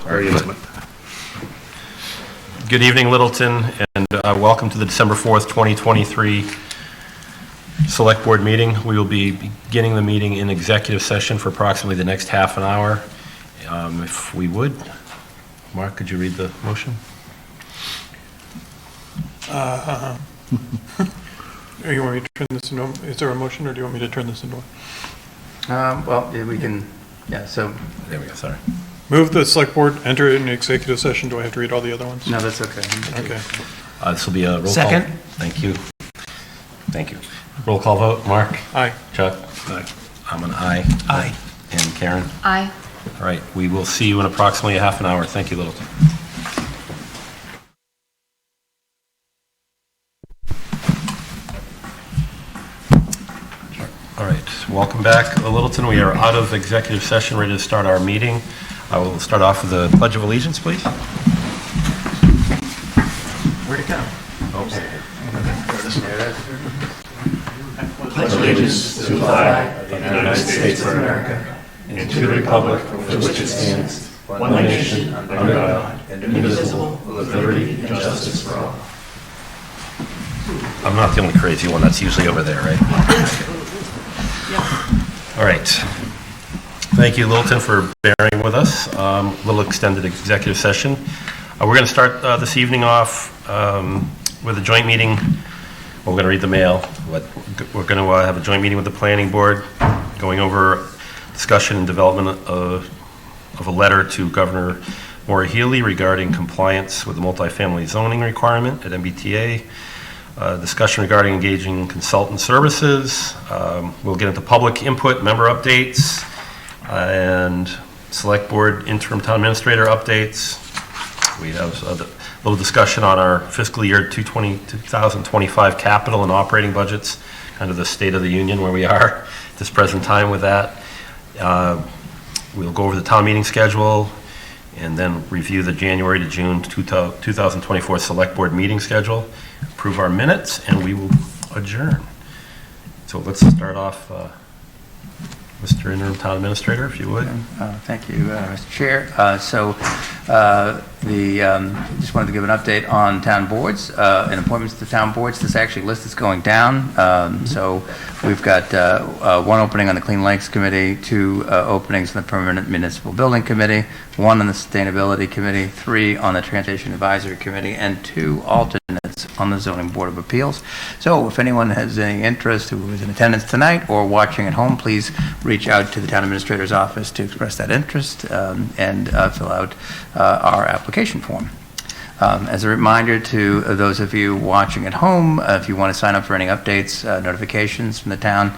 Very intimate. Good evening, Littleton, and welcome to the December 4th, 2023 Select Board meeting. We will be beginning the meeting in executive session for approximately the next half an hour. If we would, Mark, could you read the motion? You want me to turn this into, is there a motion, or do you want me to turn this into? Well, yeah, we can, yeah, so. There we go, sorry. Move the select board enter in executive session. Do I have to read all the other ones? No, that's okay. Okay. This will be a roll call. Second. Thank you. Thank you. Roll call vote. Mark? Aye. Chuck? Aye. I'm an aye. Aye. And Karen? Aye. All right, we will see you in approximately a half an hour. Thank you, Littleton. All right, welcome back, Littleton. We are out of executive session, ready to start our meeting. I will start off with the Pledge of Allegiance, please. Where'd it go? Pledge allegiance to the flag of the United States of America and to the republic for which it stands, one nation, under God, indivisible, with liberty and justice for all. I'm not the only crazy one. That's usually over there, right? All right. Thank you, Littleton, for bearing with us. A little extended executive session. We're going to start this evening off with a joint meeting. We're going to read the mail, but we're going to have a joint meeting with the planning board, going over discussion and development of a letter to Governor Maura Healey regarding compliance with the multifamily zoning requirement at MBTA. Discussion regarding engaging consultant services. We'll get into public input, member updates, and select board interim town administrator updates. We have a little discussion on our fiscal year 2025 capital and operating budgets, kind of the state of the union where we are at this present time with that. We'll go over the town meeting schedule and then review the January to June 2024 select board meeting schedule, approve our minutes, and we will adjourn. So let's start off, Mr. Interim Town Administrator, if you would. Thank you, Mr. Chair. Just wanted to give an update on town boards and appointments to town boards. This actually list is going down. So we've got one opening on the Clean Lakes Committee, 2 openings on the Permanent Municipal Building Committee, 1 on the Sustainability Committee, 3 on the Transportation Advisory Committee, and 2 alternates on the Zoning Board of Appeals. So if anyone has any interest who is in attendance tonight or watching at home, please reach out to the town administrator's office to express that interest and fill out our application form. As a reminder to those of you watching at home, if you want to sign up for any updates, notifications from the town,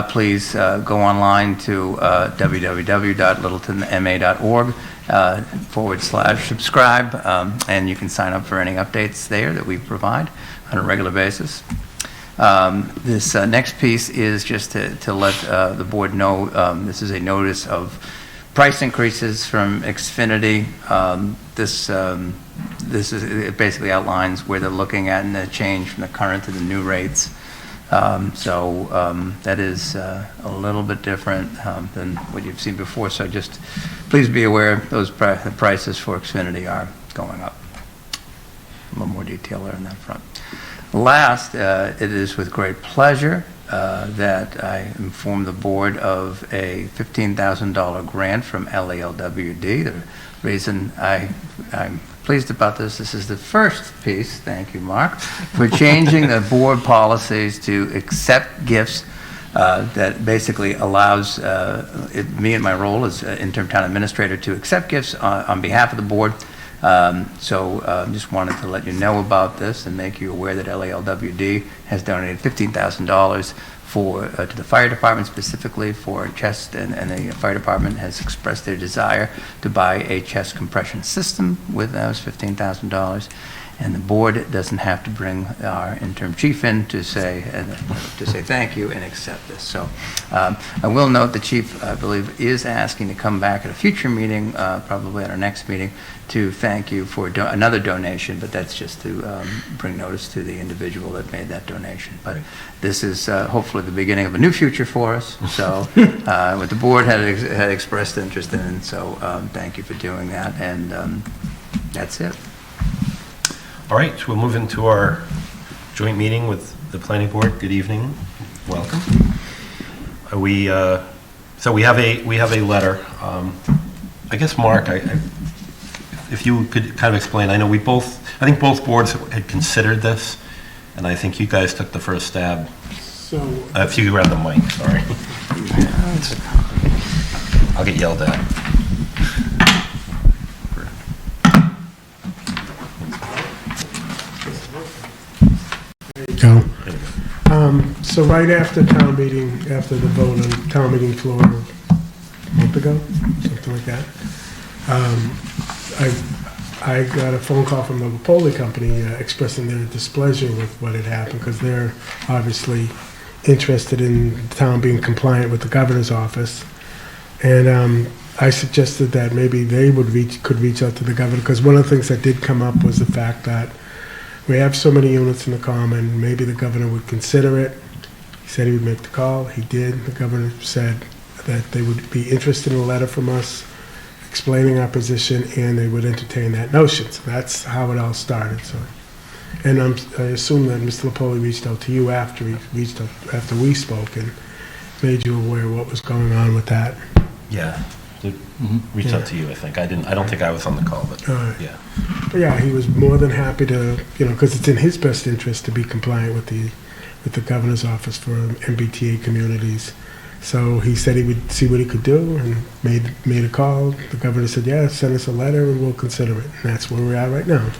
please go online to www.littletonma.org/subscribe, and you can sign up for any updates there that we provide on a regular basis. This next piece is just to let the board know this is a notice of price increases from Xfinity. It basically outlines where they're looking at and the change from the current to the new rates. That is a little bit different than what you've seen before. So just please be aware those prices for Xfinity are going up. A little more detail there on that front. Last, it is with great pleasure that I inform the board of a $15,000 grant from LALWD. The reason I'm pleased about this is the first piece, thank you, Mark, for changing the board policies to accept gifts that basically allows me in my role as interim town administrator to accept gifts on behalf of the board. Just wanted to let you know about this and make you aware that LALWD has donated $15,000 to the fire department specifically for chest, and the fire department has expressed their desire to buy a chest compression system with those $15,000. And the board doesn't have to bring our interim chief in to say thank you and accept this. So I will note the chief, I believe, is asking to come back at a future meeting, probably at our next meeting, to thank you for another donation, but that's just to bring notice to the individual that made that donation. But this is hopefully the beginning of a new future for us. So what the board had expressed interest in, so thank you for doing that, and that's it. All right, we'll move into our joint meeting with the planning board. Good evening, welcome. So we have a letter. I guess, Mark, if you could kind of explain. I know I think both boards had considered this, and I think you guys took the first stab. So, If you could grab the mic, sorry. I'll get yelled at. Go. So right after town meeting, after the vote on town meeting floor a month ago, something like that, I got a phone call from the Napoli company expressing their displeasure with what had happened, because they're obviously interested in the town being compliant with the governor's office. And I suggested that maybe they could reach out to the governor, because one of the things that did come up was the fact that we have so many units in the common, maybe the governor would consider it. He said he would make the call. He did. The governor said that they would be interested in a letter from us explaining our position, and they would entertain that notion. So that's how it all started. So, and I assume that Mr. Napoli reached out to you after we spoke and made you aware of what was going on with that. Yeah. Reach out to you, I think. I don't think I was on the call, but yeah. But yeah, he was more than happy to, because it's in his best interest to be compliant with the governor's office for MBTA communities. So he said he would see what he could do, and made a call. The governor said, yeah, send us a letter and we'll consider it. And that's where we're at right now.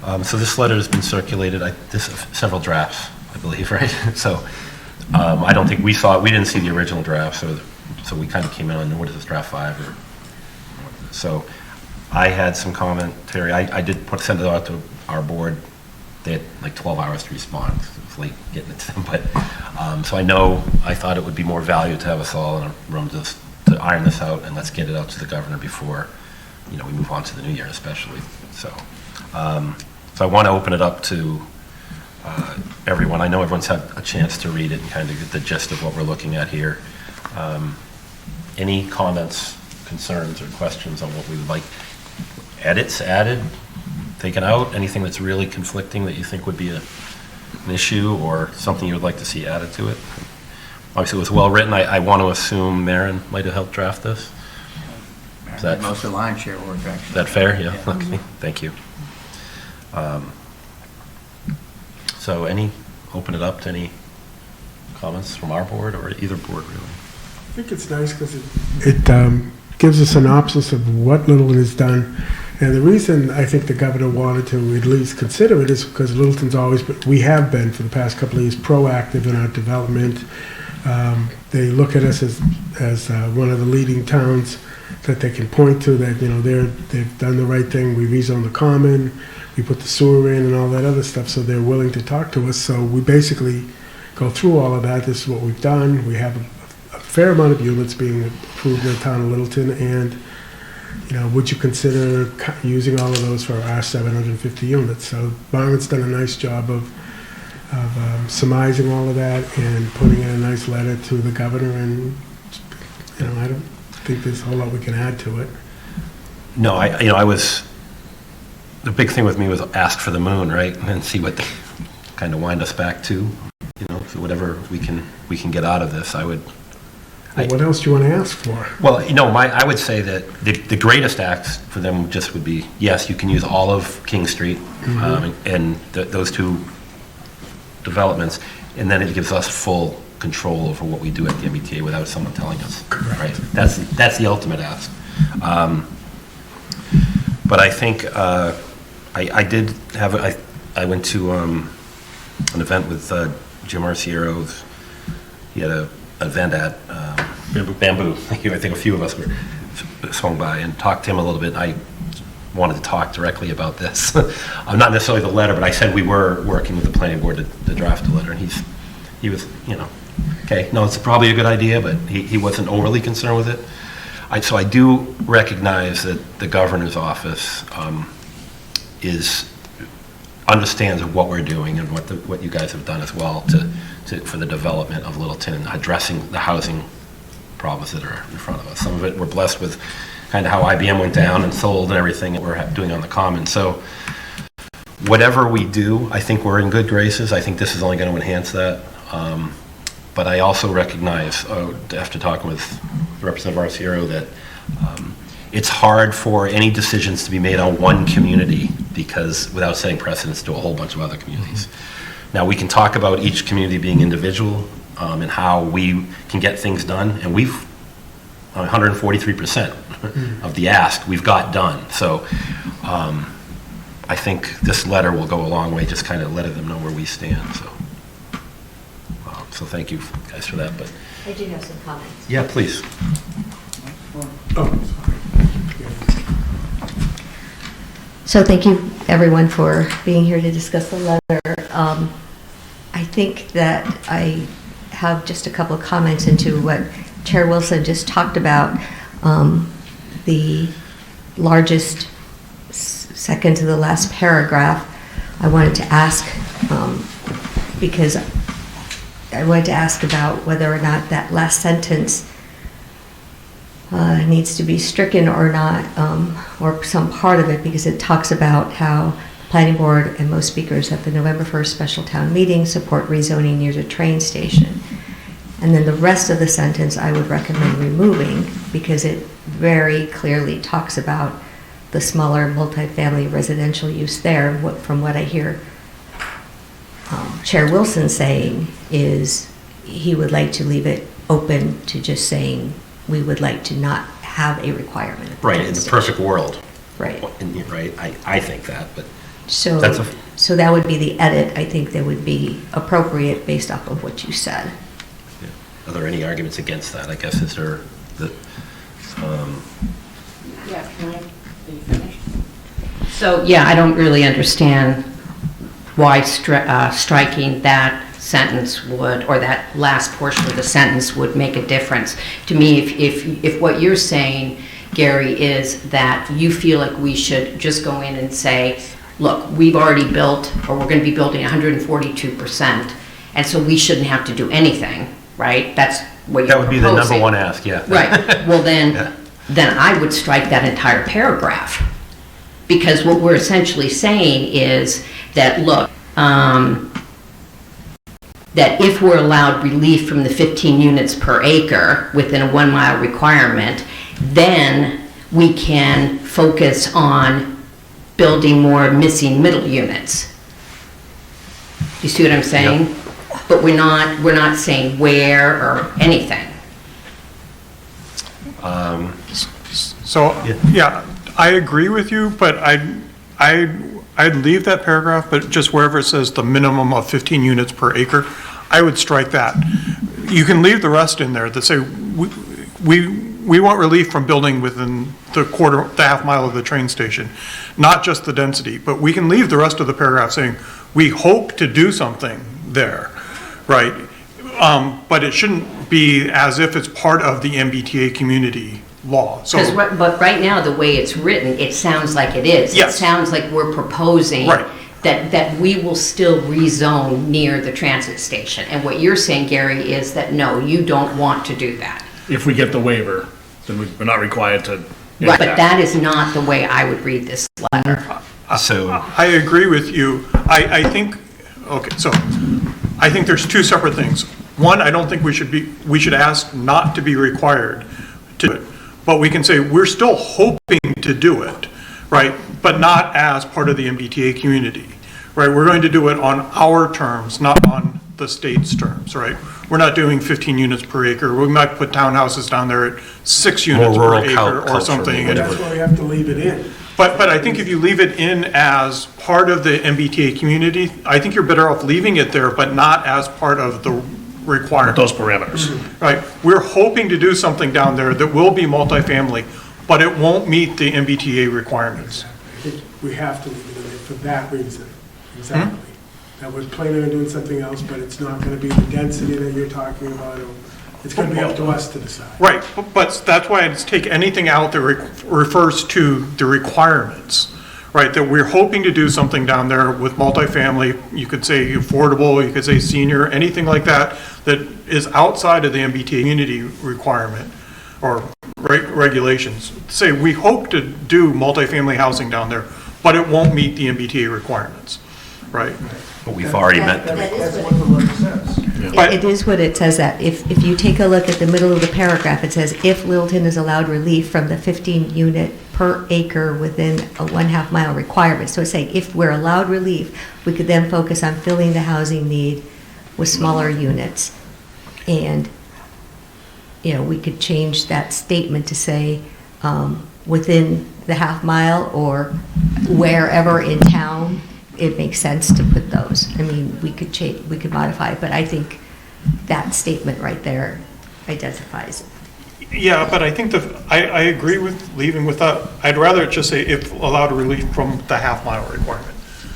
Okay. So this letter has been circulated, several drafts, I believe, right? So I don't think we didn't see the original draft, so we kind of came in on, what is this, draft 5? So I had some commentary. I did send it out to our board. They had like 12 hours to respond. It was late getting it to them. But, so I thought it would be more value to have us all in a room just to iron this out, and let's get it out to the governor before, we move on to the new year especially. So I want to open it up to everyone. I know everyone's had a chance to read it and kind of get the gist of what we're looking at here. Any comments, concerns, or questions on what we would like? Edits added, taken out? Anything that's really conflicting that you think would be an issue, or something you would like to see added to it? Obviously, it was well written. I want to assume Maren might have helped draft this. Is that Most of the line share work, actually. Is that fair? Yeah. Okay. Thank you. So open it up to any comments from our board or either board, really? I think it's nice because it gives a synopsis of what Littleton has done. And the reason I think the governor wanted to at least consider it is because Littleton's we have been for the past couple of years proactive in our development. They look at us as one of the leading towns that they can point to, that they've done the right thing. We rezoned the common, we put the sewer in and all that other stuff, so they're willing to talk to us. So we basically go through all of that. This is what we've done. We have a fair amount of units being approved in the town of Littleton, and would you consider using all of those for our 750 units? So Byron's done a nice job of surmising all of that and putting in a nice letter to the governor, and I don't think there's a whole lot we can add to it. No, the big thing with me was ask for the moon, right? And see what they kind of wind us back to, so whatever we can get out of this. Well, what else do you want to ask for? Well, I would say that the greatest ask for them just would be, yes, you can use all of King Street, and those two developments, and then it gives us full control over what we do at the MBTA without someone telling us. Correct. Right? That's the ultimate ask. But I think I did have I went to an event with Jim Arciero. He had an event at Bamboo. I think a few of us were swung by and talked to him a little bit. I wanted to talk directly about this. Not necessarily the letter, but I said we were working with the planning board to draft a letter, and he was, okay, no, it's probably a good idea, but he wasn't overly concerned with it. So I do recognize that the governor's office understands what we're doing and what you guys have done as well for the development of Littleton and addressing the housing problems that are in front of us. Some of it we're blessed with kind of how IBM went down and sold and everything that we're doing on the common. So whatever we do, I think we're in good graces. I think this is only going to enhance that. But I also recognize, after talking with Representative Arciero, that it's hard for any decisions to be made on one community because without setting precedents to a whole bunch of other communities. Now, we can talk about each community being individual and how we can get things done, and we've 143% of the ask we've got done. So I think this letter will go a long way, just kind of letting them know where we stand. So thank you guys for that. But I do have some comments. yeah, please. So thank you, everyone, for being here to discuss the letter. I think that I have just a couple of comments into what Chair Wilson just talked about. The largest, second to the last paragraph, I wanted to ask, because I wanted to ask about whether or not that last sentence needs to be stricken or not, or some part of it, because it talks about how the planning board and most speakers at the November 1st special town meeting support rezoning near the train station. And then the rest of the sentence I would recommend removing, because it very clearly talks about the smaller multifamily residential use there. From what I hear Chair Wilson saying is he would like to leave it open to just saying we would like to not have a requirement. Right, in the perfect world. Right. Right, I think that, but So, so that would be the edit, I think, that would be appropriate based off of what you said. yeah. Are there any arguments against that? I guess is there the Yeah, can I be finished? So, yeah, I don't really understand why striking that sentence would, or that last portion of the sentence would make a difference. To me, if what you're saying, Gary, is that you feel like we should just go in and say, look, we've already built, or we're going to be building 142%, and so we shouldn't have to do anything, right? That's what you're proposing. That would be the number one ask, yeah. Right. Well, then, Yeah. then I would strike that entire paragraph. Because what we're essentially saying is that, look, that if we're allowed relief from the 15 units per acre within a 1 mile requirement, then we can focus on building more missing middle units. You see what I'm saying? Yep. But we're not saying where or anything. So, yeah, I agree with you, but I'd leave that paragraph, but just wherever it says the minimum of 15 units per acre, I would strike that. You can leave the rest in there that say, we want relief from building within the half mile of the train station, not just the density, but we can leave the rest of the paragraph saying, we hope to do something there, right? But it shouldn't be as if it's part of the MBTA community law. So, But right now, the way it's written, it sounds like it is. Yes. It sounds like we're proposing Right. that we will still rezone near the transit station. And what you're saying, Gary, is that no, you don't want to do that. If we get the waiver, then we're not required to. Right, but that is not the way I would read this letter. So I agree with you. I think, okay, so I think there's two separate things. One, I don't think we should ask not to be required to do it. But we can say, we're still hoping to do it, right? But not as part of the MBTA community, right? We're going to do it on our terms, not on the state's terms, right? We're not doing 15 units per acre. We might put townhouses down there at 6 units per rural acre culture, or something. whatever. That's why we have to leave it in. But I think if you leave it in as part of the MBTA community, I think you're better off leaving it there, but not as part of the requirement. Those parameters. Right, we're hoping to do something down there that will be multifamily, but it won't meet the MBTA requirements. think we have to leave it in there for that reason, exactly. That we're planning on doing something else, but it's not gonna be the density that you're talking about, or it's gonna be up to us to decide. Right, but that's why it's take anything out that refers to the requirements, right? That we're hoping to do something down there with multifamily, you could say affordable, you could say senior, anything like that, that is outside of the MBTA community requirement or regulations. Say, we hope to do multifamily housing down there, but it won't meet the MBTA requirements, right? But we've already met the That requirement. is That's what the letter says. But- It is what it says that. If you take a look at the middle of the paragraph, it says, if Littleton is allowed relief from the 15 unit per acre within a 1/2 mile requirement. So it's saying if we're allowed relief, we could then focus on filling the housing need with smaller units. And, you know, we could change that statement to say, within the 1/2 mile or wherever in town, it makes sense to put those. I mean, we could change, we could modify it, but I think that statement right there identifies it. Yeah, but I think I agree with leaving with that. I'd rather it just say if allowed relief from the 1/2 mile requirement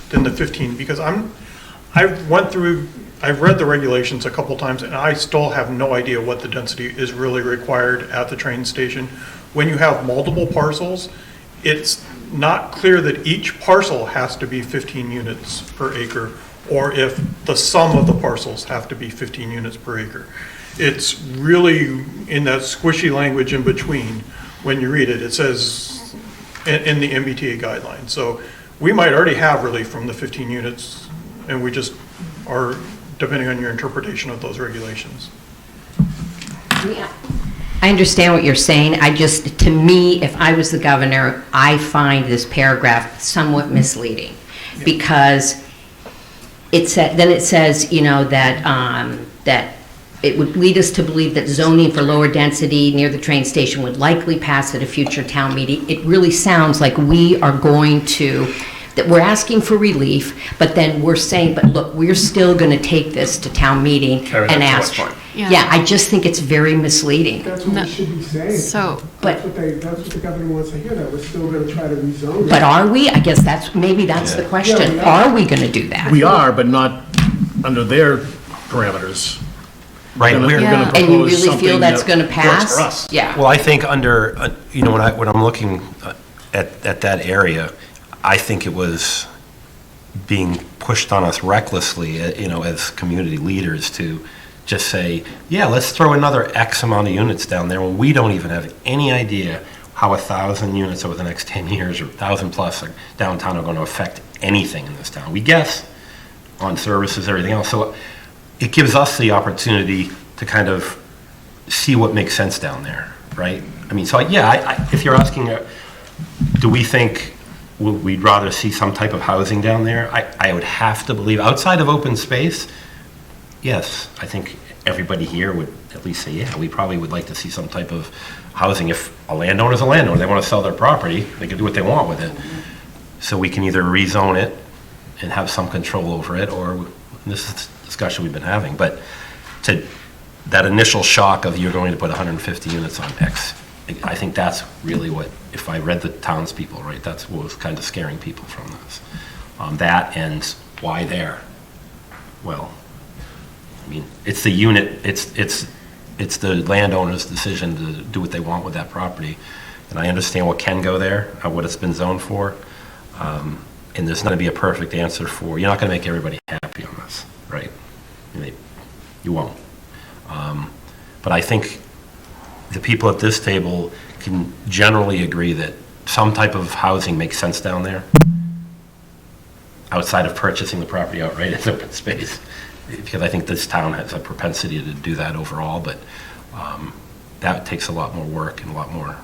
than the 15, because I've read the regulations a couple times, and I still have no idea what the density is really required at the train station. When you have multiple parcels, it's not clear that each parcel has to be 15 units per acre, or if the sum of the parcels have to be 15 units per acre. It's really in that squishy language in between. When you read it, it says in the MBTA guidelines. So we might already have relief from the 15 units, and we just are, depending on your interpretation of those regulations. I understand what you're saying. To me, if I was the governor, I find this paragraph somewhat misleading. Because it says, you know, that it would lead us to believe that zoning for lower density near the train station would likely pass at a future town meeting. It really sounds like we are going to, that we're asking for relief, but then we're saying, but look, we're still going to take this to town meeting Carry and that ask for torch. it. Yeah, I just think it's very misleading. That's what we should be saying. but- That's what the governor wants to hear, that we're still gonna try to rezone it. But are we? I guess maybe that's the question. Yeah. Are we going to do that? We are, but not under their parameters. Right, We're we're, gonna And you propose really feel something that's that going to works pass? for us. Yeah. well, I think under, you know, when I'm looking at that area, I think it was being pushed on us recklessly, you know, as community leaders to just say, yeah, let's throw another X amount of units down there when we don't even have any idea how 1,000 units over the next 10 years or 1,000 plus downtown are going to affect anything in this town. We guess on services, everything else. So it gives us the opportunity to kind of see what makes sense down there, right? I mean, so yeah, if you're asking, do we think we'd rather see some type of housing down there? I would have to believe, outside of open space, yes, I think everybody here would at least say, yeah, we probably would like to see some type of housing. If a landowner's a landowner, they want to sell their property, they can do what they want with it. So we can either rezone it and have some control over it, or this is the discussion we've been having. But to that initial shock of you're going to put 150 units on X, I think that's really what, if I read the townspeople right, that's what was kind of scaring people from this. That and why there? Well, I mean, it's the unit, it's the landowner's decision to do what they want with that property. And I understand what can go there, what it's been zoned for. And there's not going to be a perfect answer for, you're not going to make everybody happy on this, right? You won't. But I think the people at this table can generally agree that some type of housing makes sense down there, outside of purchasing the property outright as open space, because I think this town has a propensity to do that overall, but that takes a lot more work and a lot more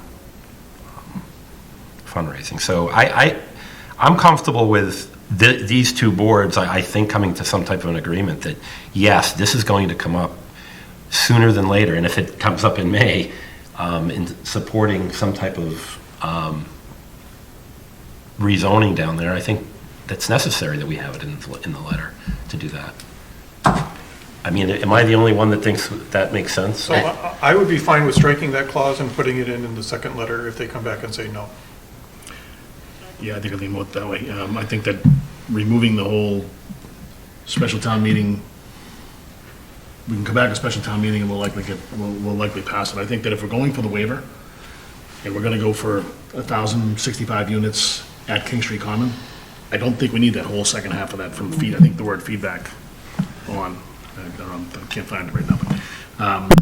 fundraising. So I'm comfortable with these two boards, I think, coming to some type of an agreement that, yes, this is going to come up sooner than later, and if it comes up in May, in supporting some type of rezoning down there, I think that's necessary that we have it in the letter to do that. I mean, am I the only one that thinks that makes sense? So I would be fine with striking that clause and putting it in the second letter if they come back and say no. Yeah, I think I lean more that way. I think that removing the whole special town meeting, we can come back to special town meeting and we'll likely pass it. I think that if we're going for the waiver, and we're gonna go for 1,065 units at King Street Common, I don't think we need that whole second half of that from feed. I think the word feedback on, I can't find it right now, but,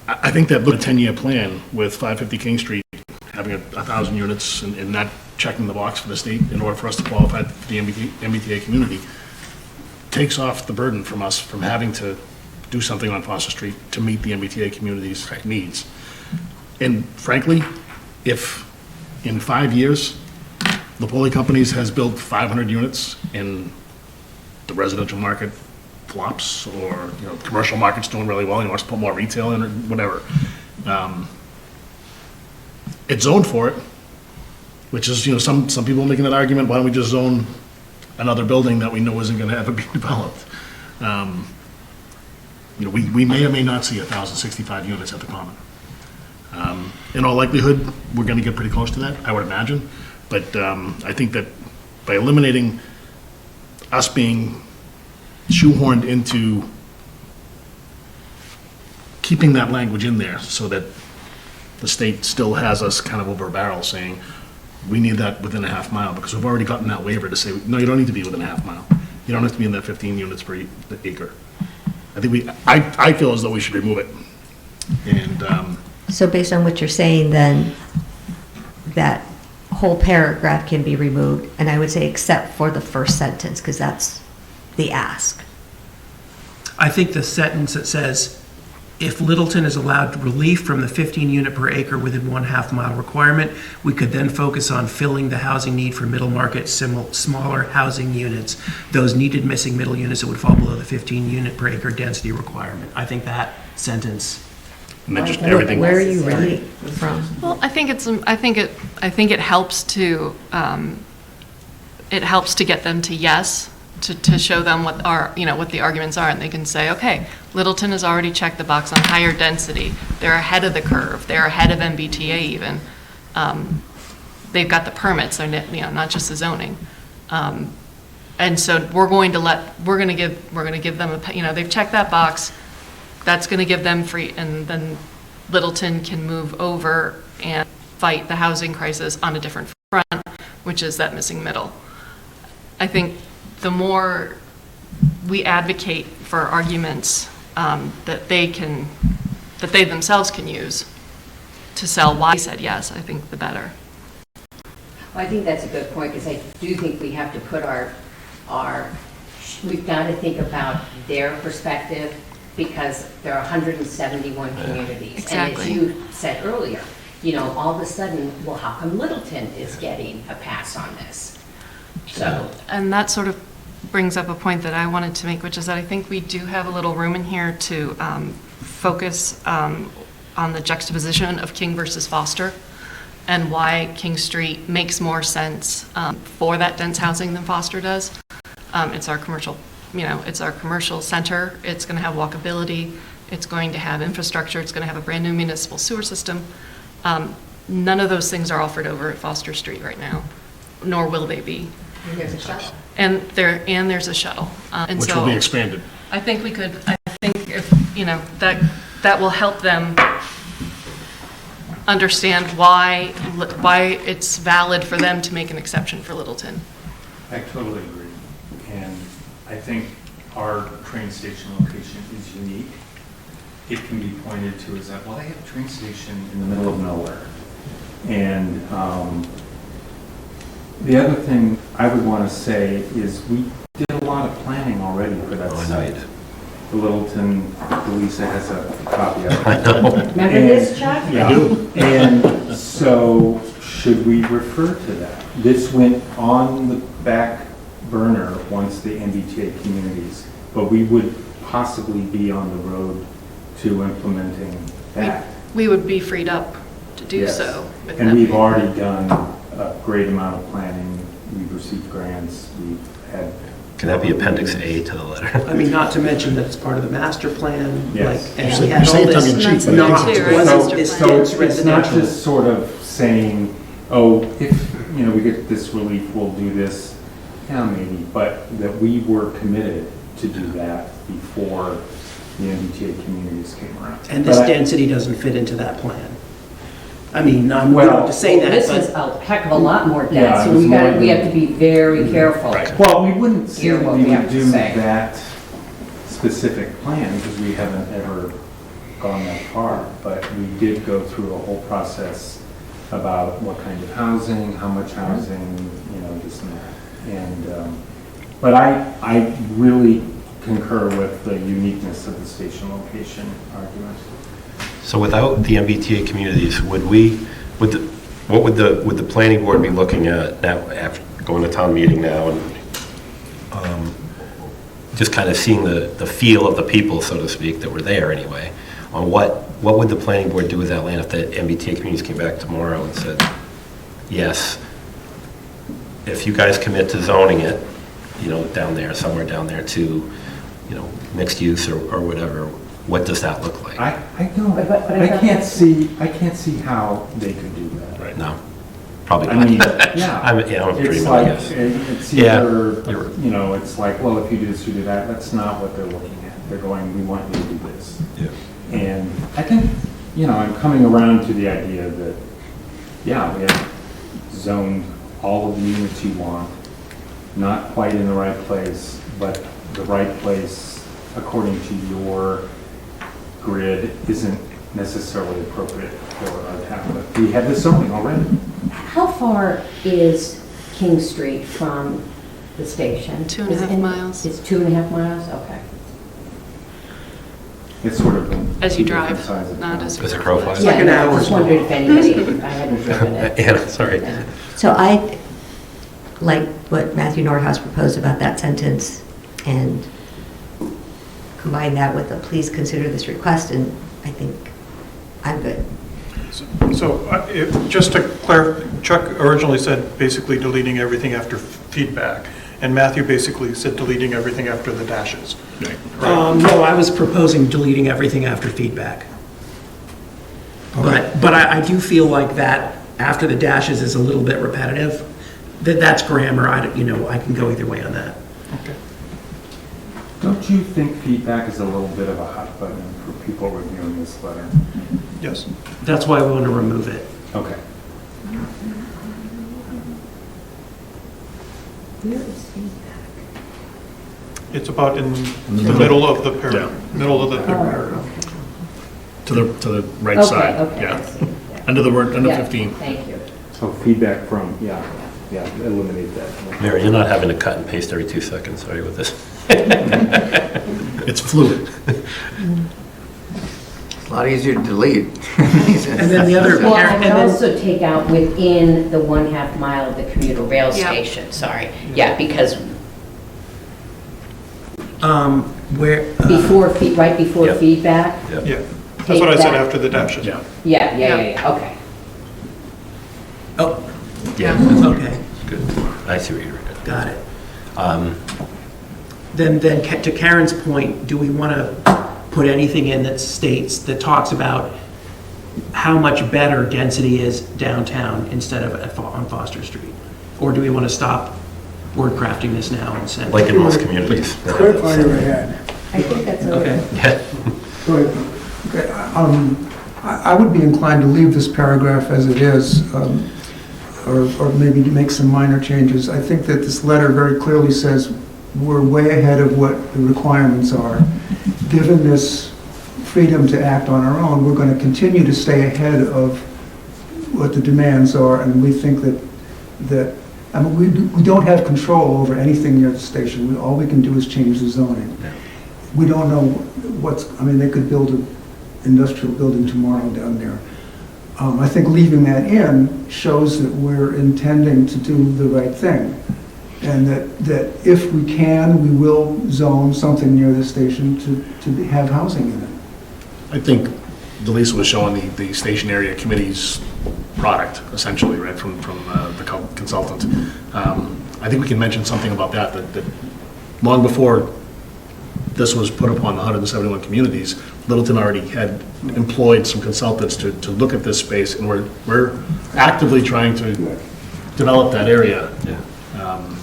I think that look 10-year plan with 550 King Street, having 1,000 units and not checking the box for the state in order for us to qualify for the MBTA community, takes off the burden from us from having to do something on Foster Street to meet the MBTA community's needs. And frankly, if in 5 years, the Poli Companies has built 500 units and the residential market flops, or, you know, commercial market's doing really well, he wants to put more retail in, or whatever. It's zoned for it, which is, you know, some people making that argument, why don't we just zone another building that we know isn't gonna ever be developed? You know, we may or may not see 1,065 units at the Common. In all likelihood, we're gonna get pretty close to that, I would imagine, but I think that by eliminating us being shoehorned into keeping that language in there so that the state still has us kind of over a barrel saying, we need that within a half mile, because we've already gotten that waiver to say, no, you don't need to be within a half mile. You don't have to be in that 15 units per acre. I think I feel as though we should remove it. And, So based on what you're saying, then, that whole paragraph can be removed, and I would say except for the first sentence, because that's the ask. I think the sentence that says, if Littleton is allowed relief from the 15 unit per acre within 1/2 mile requirement, we could then focus on filling the housing need for middle market, smaller housing units, those needed missing middle units that would fall below the 15 unit per acre density requirement. I think that sentence. and then just everything. Where are you reading from? Well, I think it helps to, get them to yes, to show them what the arguments are, and they can say, okay, Littleton has already checked the box on higher density. They're ahead of the curve. They're ahead of MBTA even. They've got the permits. They're not just the zoning. And so we're going to give them they've checked that box. That's going to give them free, and then Littleton can move over and fight the housing crisis on a different front, which is that missing middle. I think the more we advocate for arguments that they themselves can use to sell why they said yes, I think the better. Well, I think that's a good point, because I do think we have to put we've got to think about their perspective, because there are 171 communities. Exactly. And as you said earlier, all of a sudden, well, how come Littleton is getting a pass on this? So. And that sort of brings up a point that I wanted to make, which is that I think we do have a little room in here to focus on the juxtaposition of King versus Foster, and why King Street makes more sense for that dense housing than Foster does. It's our commercial, it's our commercial center. It's going to have walkability. It's going to have infrastructure. It's going to have a brand new municipal sewer system. None of those things are offered over at Foster Street right now, nor will they be. And there's a shuttle. And there's a shuttle. And Which so will be expanded. I think if, that will help them understand why it's valid for them to make an exception for Littleton. I totally agree. And I think our train station location is unique. It can be pointed to as that, well, they have a train station in the middle of nowhere. And the other thing I would want to say is we did a lot of planning already for that site. The Littleton, Louisa has a copy of it. I know. Remember this, Chuck? Yeah. And so should we refer to that? This went on the back burner once the MBTA communities, but we would possibly be on the road to implementing that. We would be freed up to do Yes. so. with And them. we've already done a great amount of planning. We've received grants. We've had. Can that be Appendix A to the letter? I mean, not to mention that it's part of the master plan. Yes. Like, and You we say had all tongue in this cheek, but not it's- wasn't So- it's So dense it's not residential. just sort of saying, oh, if, we get this relief, we'll do this, yeah, maybe, but that we were committed to do that before the MBTA communities came around. And this But I- density doesn't fit into that plan. I mean, I'm willing to say that, This is but a heck of a lot more Yeah, dense, so it's we more we have than- to be very careful. Right. Well, we wouldn't say Hear that what we we have would to do say. that specific plan, because we haven't ever gone that far, but we did go through a whole process about what kind of housing, how much housing, this and that. And, but I really concur with the uniqueness of the station location argument. So without the MBTA communities, what would the planning board be looking at now, after going to town meeting now, and just kind of seeing the feel of the people, so to speak, that were there anyway, on what would the planning board do with that land if the MBTA communities came back tomorrow and said, yes, if you guys commit to zoning it, down there, somewhere down there to, mixed use or whatever, what does that look like? I know, But I I thought can't see how they could do that. Right. No, probably I not. mean, yeah. I'm It's dreaming, I like, guess. it's Yeah, either, it's like, well, if you do this, you do that. That's not what they're looking at. They're going, we want you to do this. Yeah. And I think, I'm coming around to the idea that, yeah, we have zoned all of the units you want, not quite in the right place, but the right place according to your grid isn't necessarily appropriate for our town. But we have this zoning already. How far is King Street from the station? 2.5 miles. It's 2.5 miles? Okay. It's sort of. As you two different drive, sides of not town. as you As a crow fly. flies. like an Yeah, I hour's just wondered if anybody, I hadn't driven it. Yeah, sorry. So I like what Matthew Nordhaus proposed about that sentence and combine that with the please consider this request, and I think I'm good. So just to clarify, Chuck originally said basically deleting everything after feedback, and Matthew basically said deleting everything after the dashes. no, I was proposing deleting everything after feedback. But I do feel like that after the dashes is a little bit repetitive. That's grammar. I can go either way on that. Okay. Don't you think feedback is a little bit of a hot button for people reviewing this letter? Yes. That's why I want to remove it. Okay. Where is feedback? It's about in the middle of the paragraph, Yeah. middle of the paragraph. To the right Okay, side. okay, I Yeah. see. Yeah. Under the word, under Yeah, 15. Thank you. So feedback from, yeah, eliminate that. Mary, you're not having to cut and paste every 2 seconds, are you, with this? It's fluid. It's a lot easier to delete. And then the other, Well, I and would then, also take out within the 1/2 mile of the commuter rail Yeah. station, sorry. Yeah, because where, right before Yep. feedback, Yep. Yeah, that's what I said Take that. after the dashes. Yeah. yeah, okay. oh, Yeah, okay, good. I see what you're doing. got it. Then to Karen's point, do we want to put anything in that talks about how much better density is downtown instead of on Foster Street? Or do we want to stop word crafting this now and send? Like in most communities. Clarify your head. I think that's a. Okay. Yeah. Go ahead. Okay, I would be inclined to leave this paragraph as it is, or maybe to make some minor changes. I think that this letter very clearly says we're way ahead of what the requirements are. Given this freedom to act on our own, we're going to continue to stay ahead of what the demands are, and we think that I mean, we don't have control over anything near the station. All we can do is change the zoning. We don't know they could build an industrial building tomorrow down there. I think leaving that in shows that we're intending to do the right thing. And that if we can, we will zone something near the station to have housing in it. I think Delisa was showing the station area committee's product, essentially, right, from the consultant. I think we can mention something about that long before this was put upon the 171 communities, Littleton already had employed some consultants to look at this space, and we're actively trying to develop that area.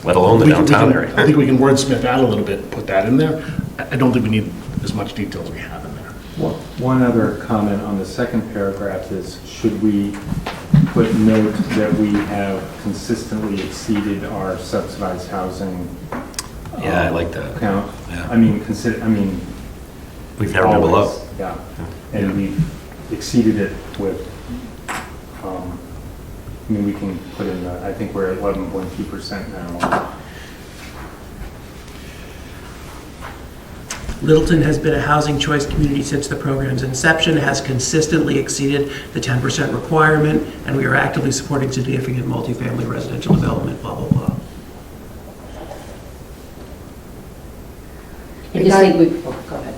Let alone the We can- we downtown can- area. I think we can wordsmith that a little bit, and put that in there. I don't think we need as much detail as we have in there. One other comment on the second paragraph is, should we put note that we have consistently exceeded our subsidized housing? Yeah, I like that. Count? Yeah. I mean, We've never been below. always, yeah. And we've exceeded it with, we can put in, I think we're at 11.2% now. Littleton has been a housing choice community since the program's inception, has consistently exceeded the 10% requirement, and we are actively supporting significant multifamily residential development, blah, blah, blah. I just think we, oh, go ahead.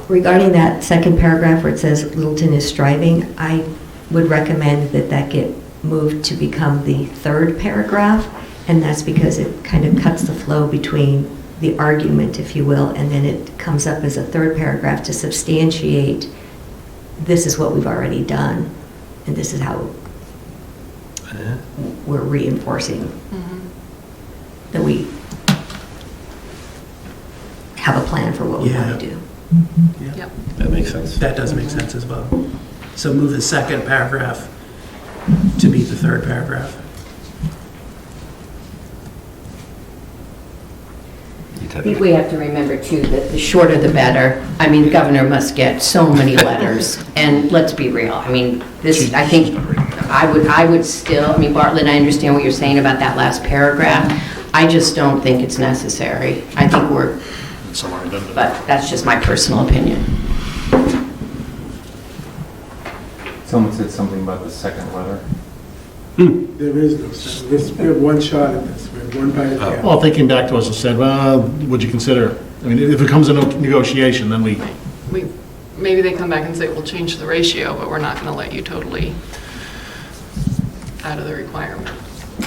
Regarding that second paragraph where it says Littleton is striving, I would recommend that that get moved to become the third paragraph, and that's because it kind of cuts the flow between the argument, if you will, and then it comes up as a third paragraph to substantiate this is what we've already done, and this is how we're reinforcing that we have a plan for what we Yeah. want to do. Yep. That makes sense. That does make sense as well. So move the second paragraph to be the third paragraph. I think we have to remember too that the shorter the better. I mean, the governor must get so many letters, and let's be real. I mean, this, I think, I would still, I mean, Bartlett, I understand what you're saying about that last paragraph. I just don't think it's necessary. I think we're, Somewhere redundant. but that's just my personal opinion. Someone said something about the second letter. There is no second. We have one shot at this. We have one bite at the apple. Well, if they came back to us and said, well, would you consider, I mean, if it comes to negotiation, then Maybe they come back and say, we'll change the ratio, but we're not going to let you totally out of the requirement.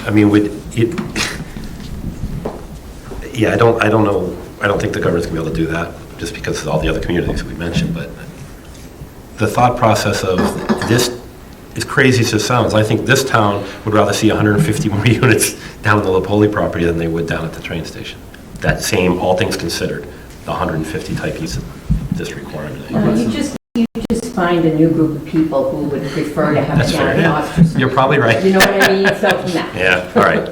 I mean, yeah, I don't know, I don't think the government's gonna be able to do that, just because of all the other communities we mentioned, but the thought process of this, as crazy as it sounds, I think this town would rather see 150 more units down at the Lapoli property than they would down at the train station. That same, all things considered, the 150 type piece of this requirement. You just find a new group of people who would prefer to have That's it fair, down yeah. lots for some You're probably reason. right. You know what I mean? So, no. Yeah, all right.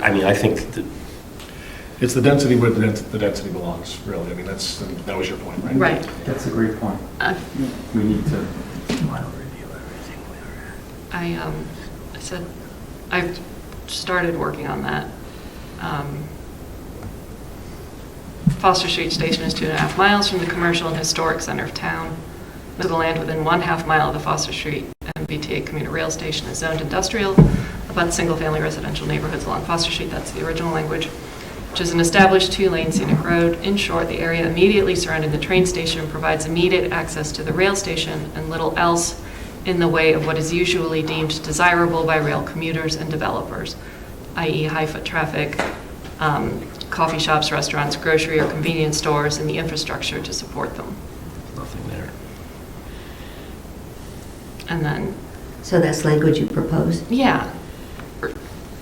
I mean, I think that it's the density where the density belongs, really. I mean, that was your point, right? Right. That's a great point. Uh, We need to, I said, I've started working on that. Foster Street Station is 2.5 miles from the commercial and historic center of town. The land within 1/2 mile of the Foster Street MBTA commuter rail station is zoned industrial, about single-family residential neighborhoods along Foster Street, that's the original language, which is an established 2-lane scenic road. In short, the area immediately surrounding the train station provides immediate access to the rail station and little else in the way of what is usually deemed desirable by rail commuters and developers, i.e. high foot traffic, coffee shops, restaurants, grocery or convenience stores, and the infrastructure to support them. nothing there. And then, So that's language you propose? yeah,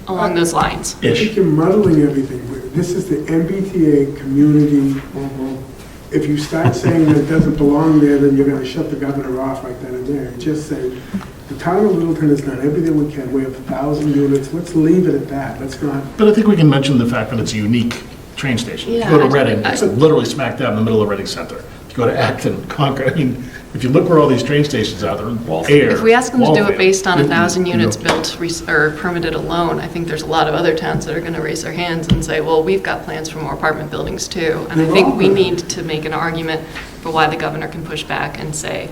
along those lines. I think you're muddling everything. This is the MBTA community. If you start saying that it doesn't belong there, then you're going to shut the governor off right then and there. Just say, the town of Littleton has done everything we can. We have 1,000 units. Let's leave it at that. Let's not. But I think we can mention the fact that it's a unique train station. If you go to Yeah, Reading, it's literally smack dab in the middle of Reading Center. If you go to Acton, Concord, I mean, if you look where all these train stations are, they're in air. If we ask them to do Waltham, it based on 1,000 you know, units built or permitted alone, I think there's a lot of other towns that are going to raise their hands and say, well, we've got plans for more apartment buildings too. And I think we need to make an argument for why the governor can push back and say,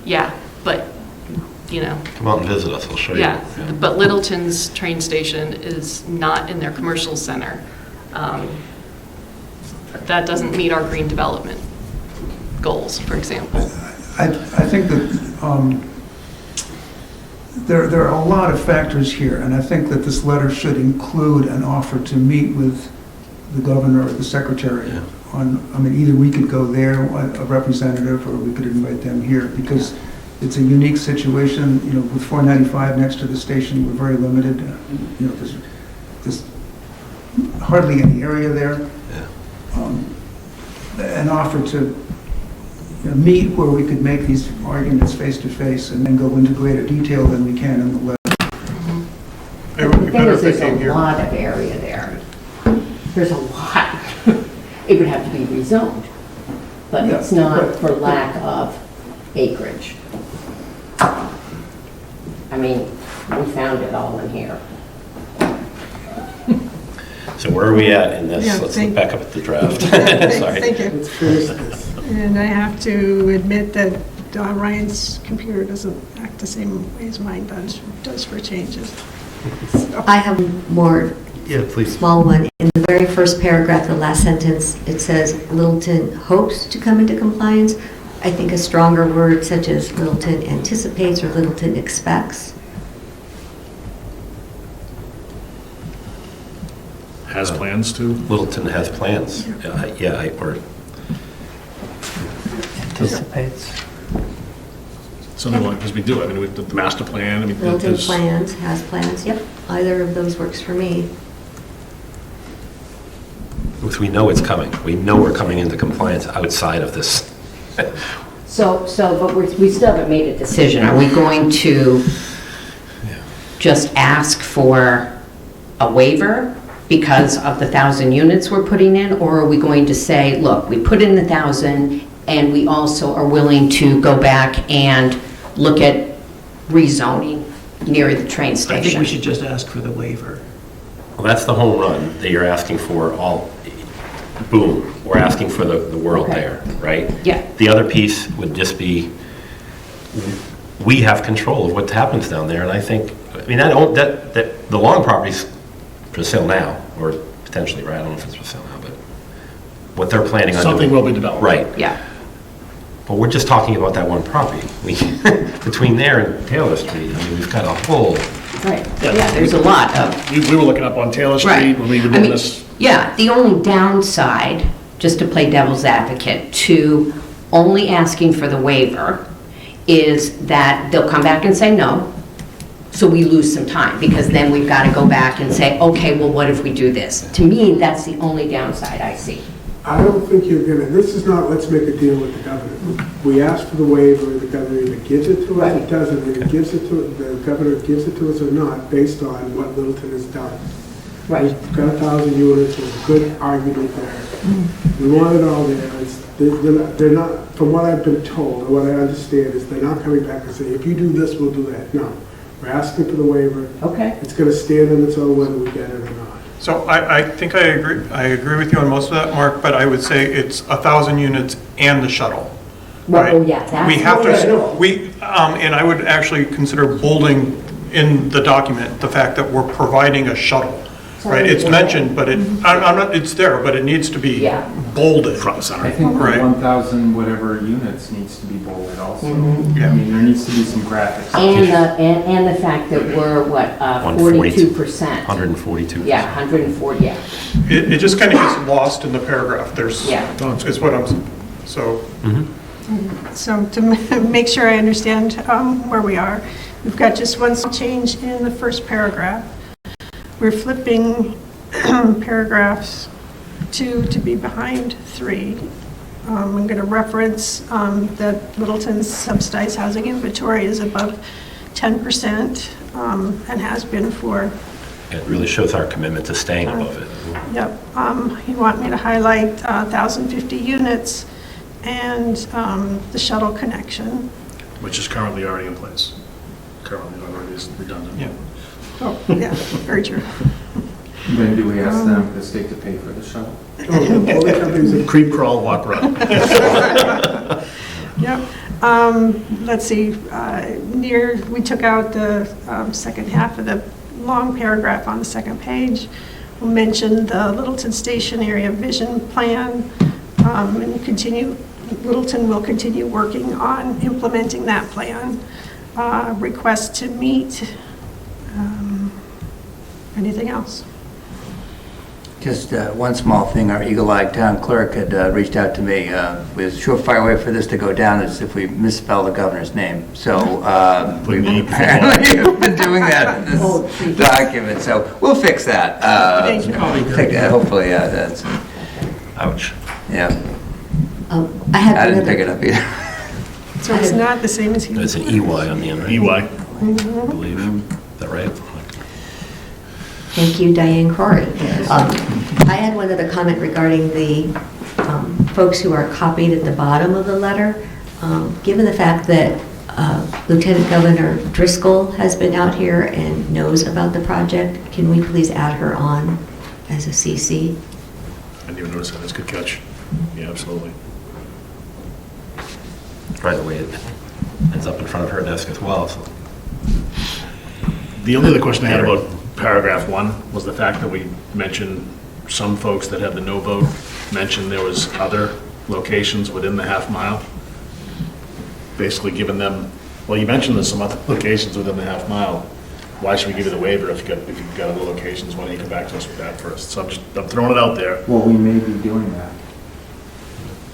yeah, but, you know, Come out and visit us, I'll show you. yeah, but Littleton's train station is not in their commercial center. That doesn't meet our green development goals, for example. I think that there are a lot of factors here, and I think that this letter should include an offer to meet with the governor or the secretary on, I mean, either we could go there, a representative, or we could invite them here, because it's a unique situation, you know, with 495 next to the station, we're very limited. You know, there's hardly any area there. An offer to, you know, meet where we could make these arguments face to face and then go into greater detail than we can in the letter. It would be The thing better is, if they there's came a here. lot of area there. There's a lot. It would have to be rezoned, but it's not for lack of acreage. I mean, we found it all in here. So where are we at in this? Yeah, Let's look thank- back up at the draft. Sorry. Thank you. Let's finish this. And I have to admit that Ryan's computer doesn't act the same way as mine does for changes. I have more Yeah, please. small one. In the very first paragraph, the last sentence, it says Littleton hopes to come into compliance. I think a stronger word such as Littleton anticipates or Littleton expects. Has plans to? Littleton has plans. Or Anticipates. Something like, because we do, I mean, with the master plan, I mean, Littleton there's, plans, has plans, yep. Either of those works for me. which we know it's coming. We know we're coming into compliance outside of this. But we still haven't made a decision. Are we going to just ask for a waiver because of the 1,000 units we're putting in? Or are we going to say, look, we put in the 1,000 and we also are willing to go back and look at rezoning near the train I think station? we should just ask for the waiver. Well, that's the home run that you're asking for all, boom, we're asking for the world Okay. there, right? Yeah. The other piece would just be, we have control of what happens down there, and I think, I mean, that the long property's for sale now, or potentially, right, I don't know if it's for sale now, but what they're planning on doing. something will be developed. Right, Yeah. but we're just talking about that one property. Between there and Taylor Street, I mean, we've got a whole, Right. Yeah, there's a lot of. We were looking up on Taylor Right. Street when we were I doing mean, this. Yeah, the only downside, just to play devil's advocate, to only asking for the waiver is that they'll come back and say no, so we lose some time, because then we've got to go back and say, okay, well, what if we do this? To me, that's the only downside I see. I don't think you're gonna, this is not, let's make a deal with the governor. We ask for the waiver, the governor either gives it to us or doesn't. When he gives it to, the governor gives it to us or not, based on what Littleton has done. Right. We've got 1,000 units, there's a good argument there. We want it all there. They're not, from what I've been told, or what I understand, is they're not coming back and saying, if you do this, we'll do that. No, we're asking for the waiver. Okay. It's gonna stand on its own whether we get it or not. So I think I agree with you on most of that, Mark, but I would say it's 1,000 units and the shuttle. Well, oh, Right. yeah, that's. We have what I to, know. and I would actually consider bolding in the document the fact that we're providing a shuttle, right? It's mentioned, but I'm not, it's there, but it needs to be Yeah. bolded. Front and center. I think the Right. 1,000 whatever units needs to be bolded also. Yeah. I mean, there needs to be some graphics. And the fact that we're, 42%? 142. Yeah, 140, yeah. It just kind of gets lost in the paragraph. There's, Yeah. is what I'm, so. So to make sure I understand where we are, we've got just one small change in the first paragraph. We're flipping paragraphs 2 to be behind 3. I'm going to reference that Littleton's subsidized housing inventory is above 10% and has been for, It really shows our commitment to staying above it. yep. You want me to highlight 1,050 units and the shuttle connection. Which is currently already in place. Currently already is redundant. Yeah. Oh, yeah, very true. Then do we ask them, the state, to pay for the shuttle? All the companies that Creep, crawl, walk, run. Yep. Let's see, we took out the second half of the long paragraph on the second page. We mentioned the Littleton Station Area Vision Plan, and Littleton will continue working on implementing that plan. Request to meet, anything else? Just one small thing, our eagle-eyed town clerk had reached out to me. With a surefire way for this to go down is if we misspell the governor's name. So we've apparently been doing that in this document, so we'll fix that. Hopefully, that's, Ouch. yeah. I have I didn't another- pick it up either. So it's not the same as he It's was. an EY on the end, right? EY. I believe. Is that right? Thank you, Diane Corey. I had one other comment regarding the folks who are copied at the bottom of the letter. Given the fact that Lieutenant Governor Driscoll has been out here and knows about the project, can we please add her on as a CC? I didn't even notice that. That's a good catch. Yeah, absolutely. By the way, it ends up in front of her desk as well, so. The only other question I had about paragraph 1 was the fact that we mentioned some folks that had the no vote, mentioned there was other locations within the half mile. Basically giving them, well, you mentioned there's some other locations within the half mile. Why should we give you the waiver if you've got other locations? Why don't you come back to us with that first? So I'm throwing it out there. Well, we may be doing that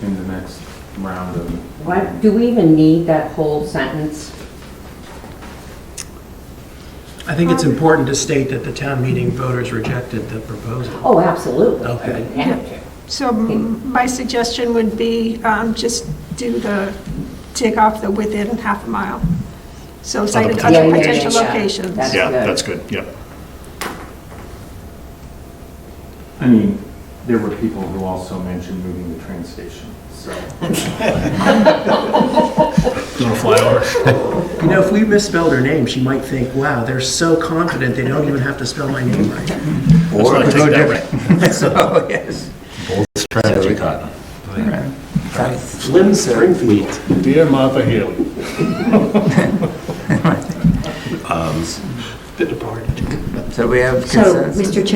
in the next round of. Why, do we even need that whole sentence? I think it's important to state that the town meeting voters rejected the proposal. Oh, absolutely. Okay. We have to. So my suggestion would be just take off the within half a mile. So cited potential other locations. potential locations. That's Yeah, good. that's good, yep. I mean, there were people who also mentioned moving the train station, so. Doing a flyover? You know, if we misspelled her name, she might think, wow, they're so confident they don't even have to spell my name right. Or I take that right. So, yes. Bold strategy, Cotton. Slim Springfield. Dear Martha Haley. So we have So, consensus. Mr.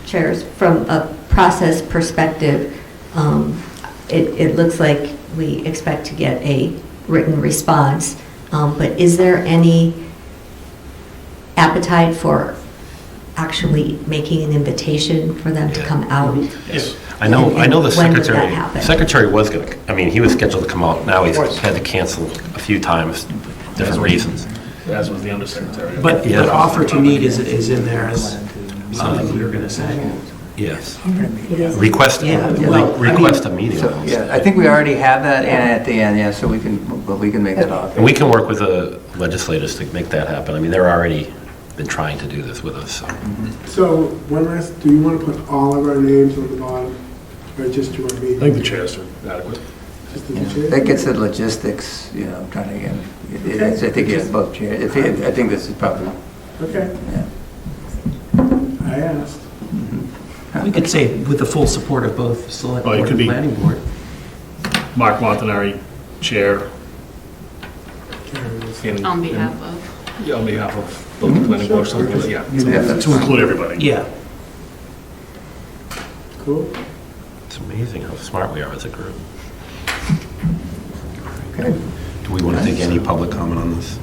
Chair, from a process perspective, it looks like we expect to get a written response, but is there any appetite for actually making an invitation for them to come out? Yes. I know the When would that secretary, happen? secretary was gonna, I mean, he was scheduled to come out, now he's had to cancel a few times, different reasons. As was the undersecretary. But Yeah. offer to meet is in there as something we were going to say. Yes. It is. Request, request a meeting. So, yeah, I think we already have that in at the end, yeah, so we can make that off. And we can work with the legislators to make that happen. I mean, they're already been trying to do this with us, so. So, one last, do you want to put all of our names on the bottom, or just your I meeting? think the chairs are adequate. Just the chair? That gets at logistics, trying to get, I think you have both chairs. I think this is probably, Okay, yeah. I asked. We could say with the full support of both select Oh, it board could and be- planning board. Mark Montanari, chair. And- On behalf of. Yeah, on behalf of both the planning board, something like that, yeah. Yeah. To include everybody. Yeah. Cool. It's amazing how smart we are as a group. Okay. Do we want to take any public comment on this?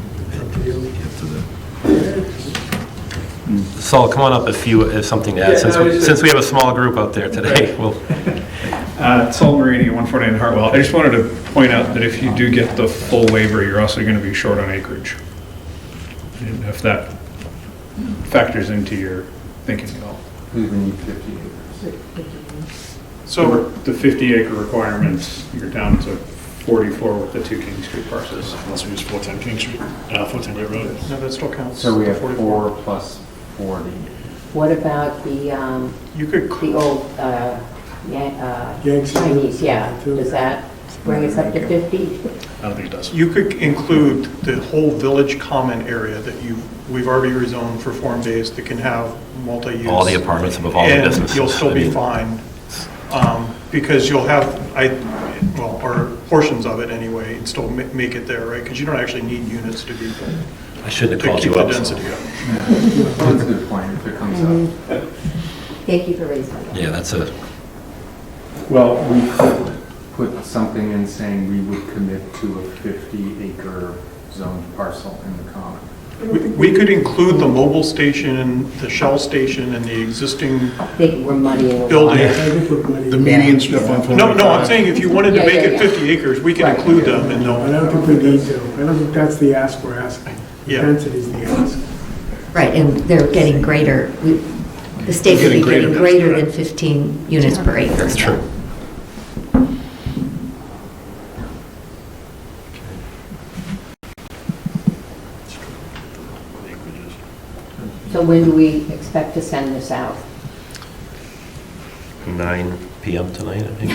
Saul, come on up if you have something to add, since we have a small group out there today. We'll. Saul Marini, 149 Hartwell. I just wanted to point out that if you do get the full waiver, you're also going to be short on acreage. And if that factors into your thinking at all. We need 50 acres. So the 50-acre requirements, you're down to 44 with the 2 King Street parcels. Unless we use 410 King Street, 410 Great Road. No, that still counts. So we have 44. 4 plus 40. What about the You could, the old Yanks. Chinese, yeah? Does that bring us up to 50? I don't think it does. you could include the whole village common area that we've already rezoned for form-based that can have multi-use. All the apartments above all the businesses. And you'll still I be mean, fine, because you'll have, or portions of it anyway, and still make it there, right? Because you don't actually need units to be, I shouldn't to have called keep you the up. density So. up. That's a good point if it comes up. Thank you for raising that. Yeah, that's a, Well, we could put something in saying we would commit to a 50-acre zoned parcel in the common. We could include the mobile station and the Shell station and the existing I think we're muddying the building. I water. think we're going The median strip on 495. No, I'm saying if you wanted to Yeah, make yeah, it yeah. 50 acres, we can Right. include them in I the, don't think we need to. I don't think that's the ask we're asking. Yeah. Density's the ask. Right, and they're getting greater. The state would be getting greater than 15 units per acre. That's true. So when do we expect to send this out? 9 PM tonight, I think.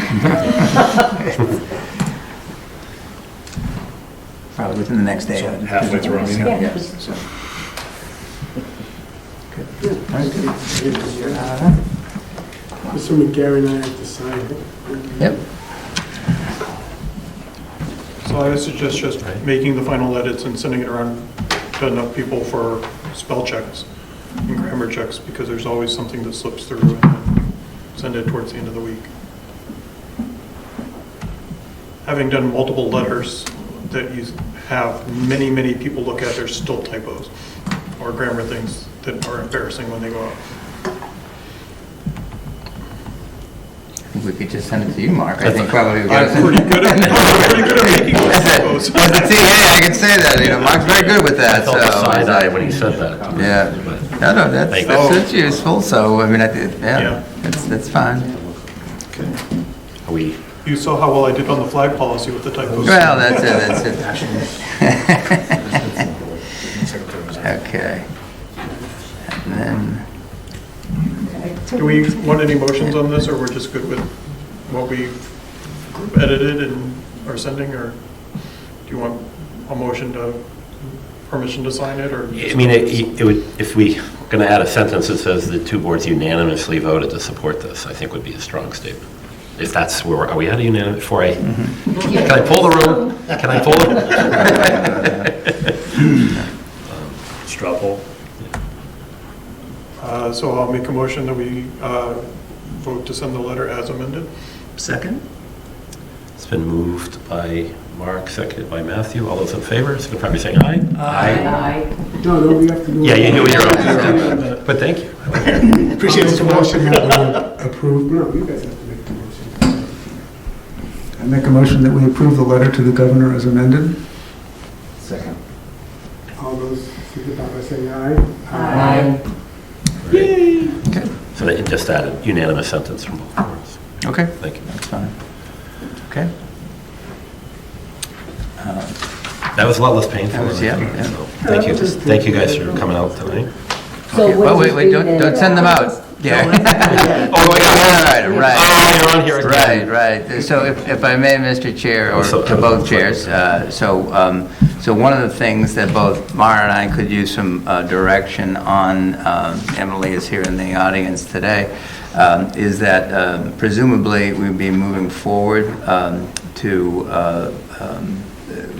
Probably within the next day. Halfway through our meeting. Yeah. Assuming Gary and I have to sign it. Yep. so I suggest just Right. making the final edits and sending it around to enough people for spell checks and grammar checks, because there's always something that slips through, and then send it towards the end of the week. Having done multiple letters that you have many, many people look at, there's still typos or grammar things that are embarrassing when they go out. I think we could just send it to you, Mark. I think probably we've got to I'm send pretty good at making those typos. As a TA, I can say that, Mark's very good with I that, so. felt a side eye when he said that. Yeah. No, Thank that's useful, so, I mean, Yeah. yeah, that's fine. Are we, You saw how well I did on the flag policy with the typos. Well, that's it. Okay. And then, Do we want any motions on this, or we're just good with what we group edited and are sending, or do you want a motion to, permission to sign it, or? I mean, it would, if we going to add a sentence that says the two boards unanimously voted to support this, I think would be a strong statement. If that's where, are we at a unanimous, before I, can I pull the room? Can I pull it? Straw poll. So I'll make a motion that we vote to send the letter as amended. Second? It's been moved by Mark, seconded by Matthew. All those in favor, signify by saying aye. Aye. No, we have to do. Yeah, you do it your own. But thank you. Appreciate Make the a motion motion. that we approve, no, you guys have to make the motion. I make a motion that we approve the letter to the governor as amended. Second. All those signify by saying aye. Aye. So that it just added unanimous sentence from both boards. okay, Thank you. that's fine. Okay. That was a lot less painful. That was- than I yeah, thought, yeah. so Thank you guys for coming out tonight. So Okay, what well, does wait, this mean don't send them then? out. Yeah. Oh, my God. Right. Oh, you're on here again. Right. So if I may, Mr. Chair, or So- to both chairs, so one of the things that both Mara and I could use some direction on, Emily is here in the audience today, is that presumably we'd be moving forward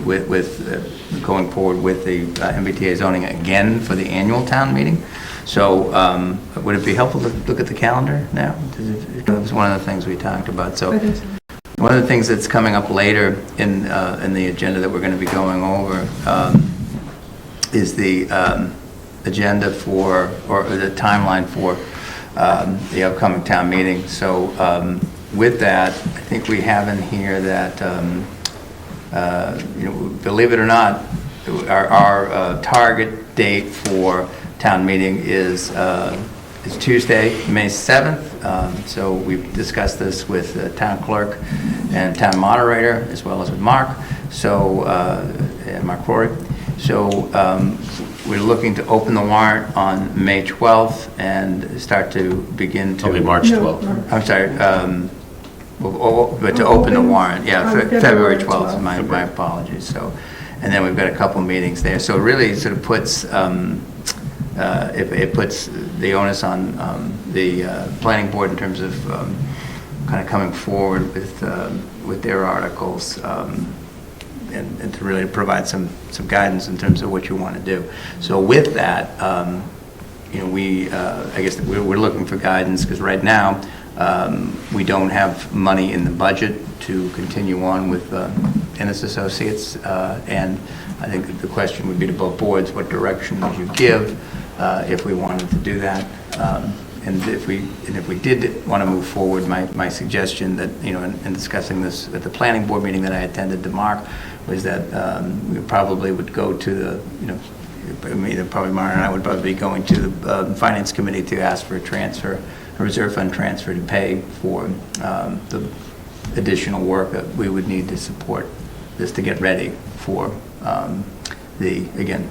with going forward with the MBTA zoning again for the annual town meeting. So would it be helpful to look at the calendar now? That was one of the things we talked about. So one of the things that's coming up later in the agenda that we're going to be going over is the agenda for, or the timeline for the upcoming town meeting. So with that, I think we have in here that, believe it or not, our target date for town meeting is Tuesday, May 7th. So we've discussed this with the town clerk and town moderator, as well as with Mark, so, and Mark Rory. So we're looking to open the warrant on May 12th and start to begin to... It'll be March 12th. I'm sorry, but to open the warrant, yeah, February 12th, my apologies. So, and then we've got a couple meetings there. So it really sort of puts, it puts the onus on the planning board in terms of kind of coming forward with their articles and to really provide some guidance in terms of what you want to do. So with that, I guess we're looking for guidance, because right now, We don't have money in the budget to continue on with Ennis Associates, and I think that the question would be to both boards, what direction would you give if we wanted to do that? And if we did want to move forward, my suggestion that, in discussing this at the planning board meeting that I attended to Mark, was that we probably would go to the, probably Mara and I would probably be going to the finance committee to ask for a reserve fund transfer to pay for the additional work that we would need to support this to get ready for the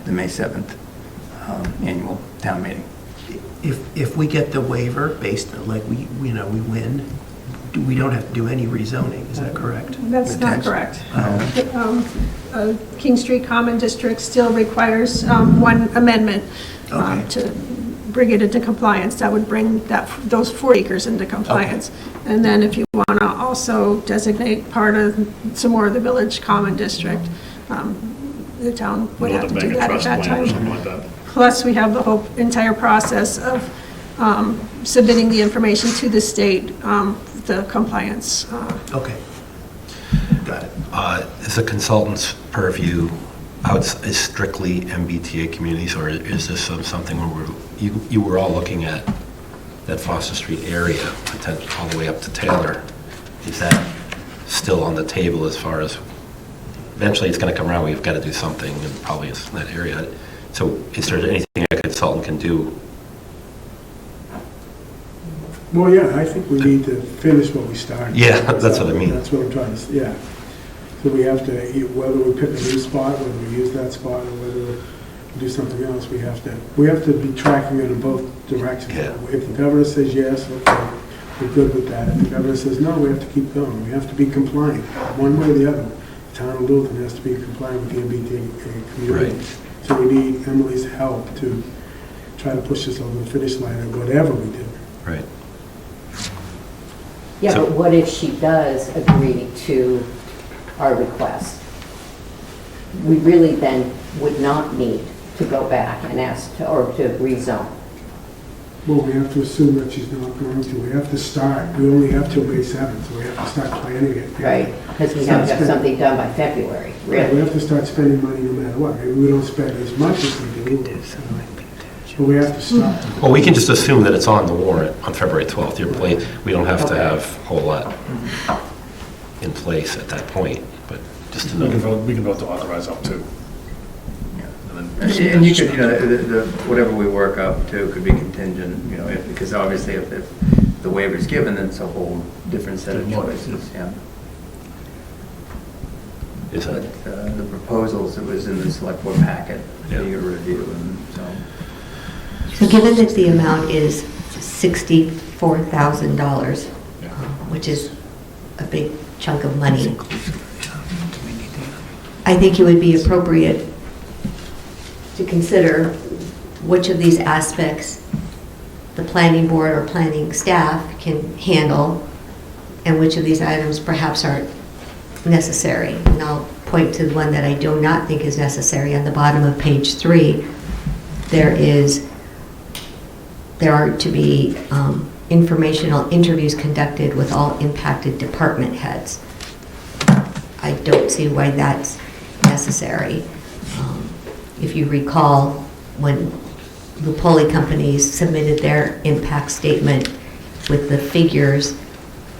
May 7th annual town meeting. If we get the waiver based, like we win, we don't have to do any rezoning, is that correct? That's not correct. King Street Common District still requires one amendment to bring it into compliance. That would bring those 4 acres into compliance. Okay. And then if you want to also designate part of some more of the Village Common District, the town would have to do that at that time. Something like that. Plus, we have the whole entire process of submitting the information to the state, the compliance. Okay. Got it. Is the consultant's purview is strictly MBTA communities, or is this something where you were all looking at that Foster Street area, all the way up to Taylor? Is that still on the table as far as eventually it's going to come around? We've got to do something, and probably it's in that area. So is there anything a consultant can do? Well, yeah, I think we need to finish what we started. Yeah, that's what I mean. That's what I'm trying to say, yeah. So we have to, whether we pick a new spot, whether we use that spot, or whether we do something else, we have to be tracking it in both directions. Yeah. If the governor says yes, okay, we're good with that. If the governor says no, we have to keep going. We have to be compliant, one way or the other. The town of Littleton has to be compliant with the MBTA community. Right. So we need Emily's help to try to push this over the finish line, or whatever we do. Right. Yeah, but what if she does agree to our request? We really then would not need to go back and ask or to rezone. Well, we have to assume that she's not going to. We have to start. We only have till May 7th, so we have to start planning it. Right, because we have to have something done by February, Yeah, we really. have to start spending money no matter what. Maybe we don't spend as much as we do, but we have to start. Well, we can just assume that it's on the warrant on February 12th. We don't have to have a whole lot in place at that point, but just to We can know. vote to authorize up to. And you could, whatever we work up to could be contingent, because obviously if the waiver's given, then it's a whole different set of choices, yeah. Is that? But the proposals, it was in the select board packet for your review, and so. So given that the amount is $64,000, which is a big chunk of money, I think it would be appropriate to consider which of these aspects the planning board or planning staff can handle, and which of these items perhaps aren't necessary. And I'll point to the one that I do not think is necessary. On the bottom of page 3, there are to be informational interviews conducted with all impacted department heads. I don't see why that's necessary. If you recall, when the Lupoli companies submitted their impact statement with the figures,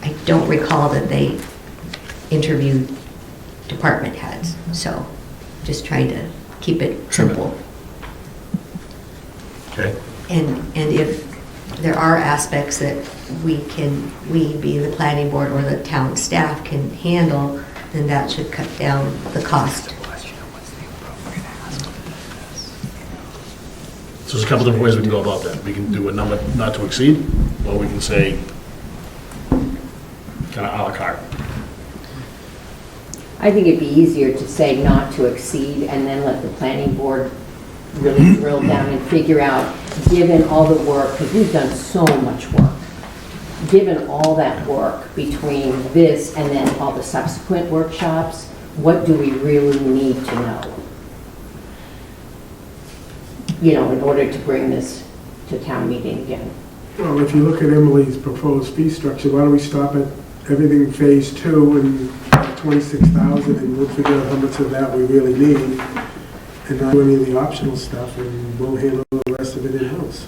I don't recall that they interviewed department heads. So just trying to keep it simple. Okay. And if there are aspects that we, be the planning board or the town staff, can handle, then that should cut down the cost. So there's a couple different ways we can go about that. We can do a number not to exceed, or we can say kind of à la carte. I think it'd be easier to say not to exceed and then let the planning board really drill down and figure out, given all the work, because we've done so much work, given all that work between this and then all the subsequent workshops, what do we really need to know? In order to bring this to town meeting again. Well, if you look at Emily's proposed fee structure, why don't we stop at everything phase 2 and 26,000, and we'll figure out how much of that we really need, and not do any of the optional stuff, and we'll handle the rest of it in-house.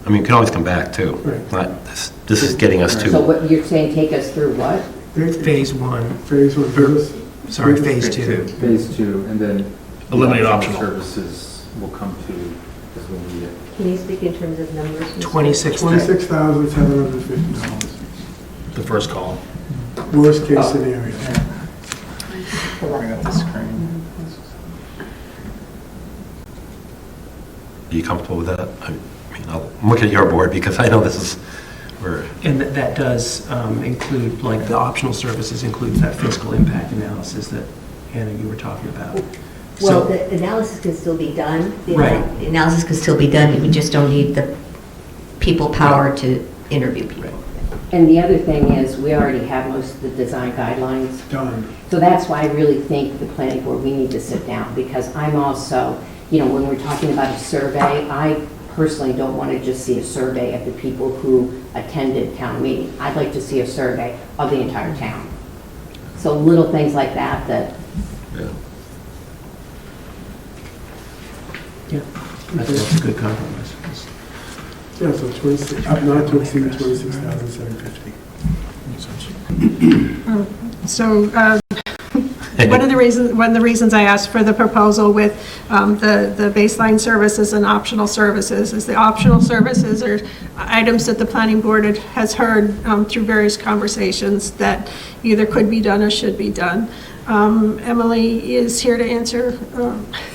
I mean, you can always come back, too. Right. This is getting us So to, what you're saying, take us through what? Phase 1, Phase 1, sorry, phase 2. Phase 2, and then. Eliminate the optional. Services will come to as we need it. Can you speak in terms of numbers? Mr. $26,750. The first column. Worst case scenario. Bring up the screen. are you comfortable with that? I mean, I'm looking at your board because I know this is, where, And that does include, like, the optional services includes that fiscal impact analysis that, Anna, you were talking about. Well, So- the analysis can still be done. The Right. analysis can still be done, we just don't need the people power to interview people. And the other thing is, we already have most of the design guidelines. Done. So that's why I really think the planning board, we need to sit down, because I'm also, when we're talking about a survey, I personally don't want to just see a survey of the people who attended town meeting. I'd like to see a survey of the entire town. So little things like that, Yeah, that's a good compromise. Yeah, so 26, not to exceed 26,750. So one of the reasons I asked for the proposal with the baseline services and optional services is the optional services are items that the planning board has heard through various conversations that either could be done or should be done. Emily is here to answer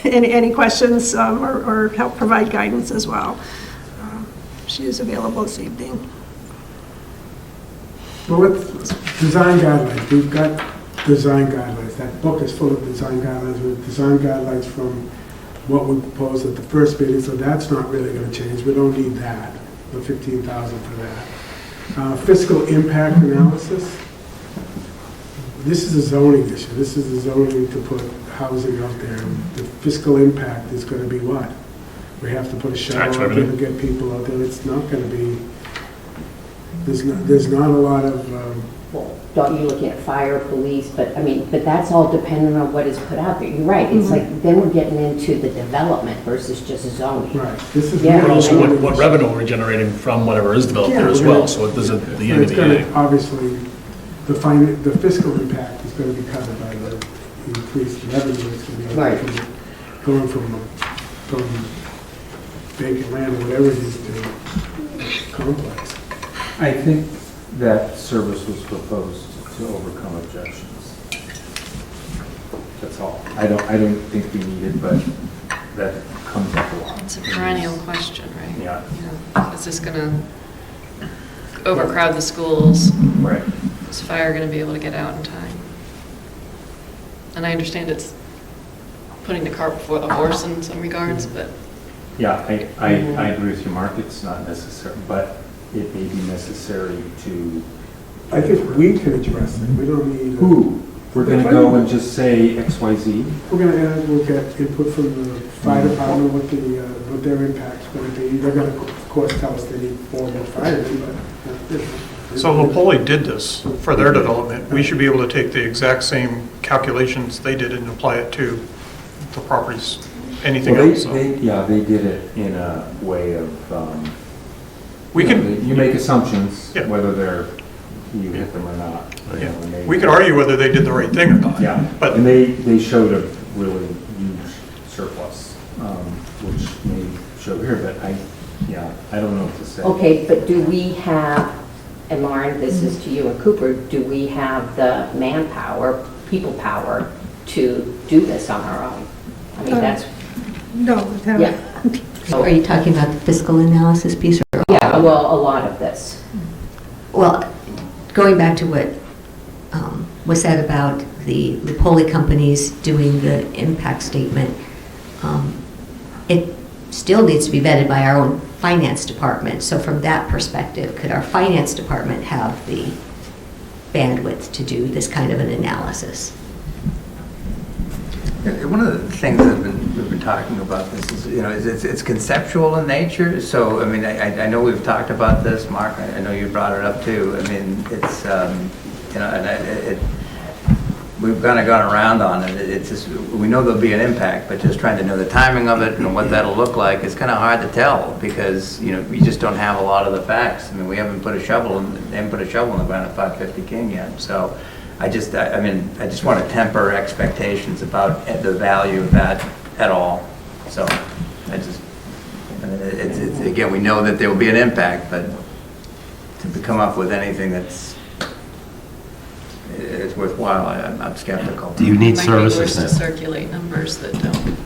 any questions or help provide guidance as well. She is available this evening. Well, with design guidelines, we've got design guidelines. That book is full of design guidelines, with design guidelines from what we proposed at the first meeting, so that's not really going to change. We don't need that, the 15,000 for that. Fiscal impact analysis. This is a zoning issue. This is a zoning to put housing out there. The fiscal impact is going to be what? We have to put a shower Tax out there revenue. to get people out there. It's not going to be, there's not a lot of, don't you look at fire, police, but that's all dependent on what is put out there. You're right, it's like, then we're getting into the development versus just zoning. right. This is Yeah, But really also zoning what issue. revenue we're generating from whatever is developed there as Yeah, well, so it doesn't, at the end of It's the going day. to, obviously, the fiscal impact is going to be covered by the increased revenue. It's going to be Right. going from vacant land or whatever it is to complex. I think that service was proposed to overcome objections. That's all. I don't think we need it, but that comes up a lot. It's a perennial question, right? Yeah. Is this going to overcrowd the schools? Right. Is fire going to be able to get out in time? And I understand it's putting the cart before the horse in some regards, but Yeah, I agree with you, Mark. It's not necessary, but it may be necessary to. I think we can address it. We don't need. Who? We're going to go and just say X, Y, Z? We're going to we'll get input from the fire department, what their impact's going to be. They're going to, of course, tell us they need 4 more firemen, but. So Napoli did this for their development. We should be able to take the exact same calculations they did and apply it to the properties, anything Well, else. So they did it in a way of, We can, you make assumptions, Yeah. whether you hit them or not. yeah, we could argue whether they did the right thing or not. Yeah, But and they showed a really huge surplus, which may show here, but I don't know what to say. Okay, but do we have, and Lauren, this is to you and Cooper, do we have the manpower, people power to do this on our own? I mean, that's, No, yeah. Are you talking about the fiscal analysis piece? Or Yeah, well, a lot of this. Well, going back to what was said about the Poli companies doing the impact statement, it still needs to be vetted by our own finance department. So from that perspective, could our finance department have the bandwidth to do this kind of an analysis? One of the things that we've been talking about this is, it's conceptual in nature. So, I mean, I know we've talked about this, Mark. I know you brought it up too. I mean, it's, we've kind of gone around on it. It's just, we know there'll be an impact, but just trying to know the timing of it and what that'll look like is kind of hard to tell because, we just don't have a lot of the facts. I mean, we haven't put a shovel in the ground at 550 King yet. So, I just want to temper expectations about the value of that at all. So, it's again, we know that there will be an impact, but to come up with anything that's worthwhile, I'm skeptical. Do you need Might be services worse now? to circulate numbers that don't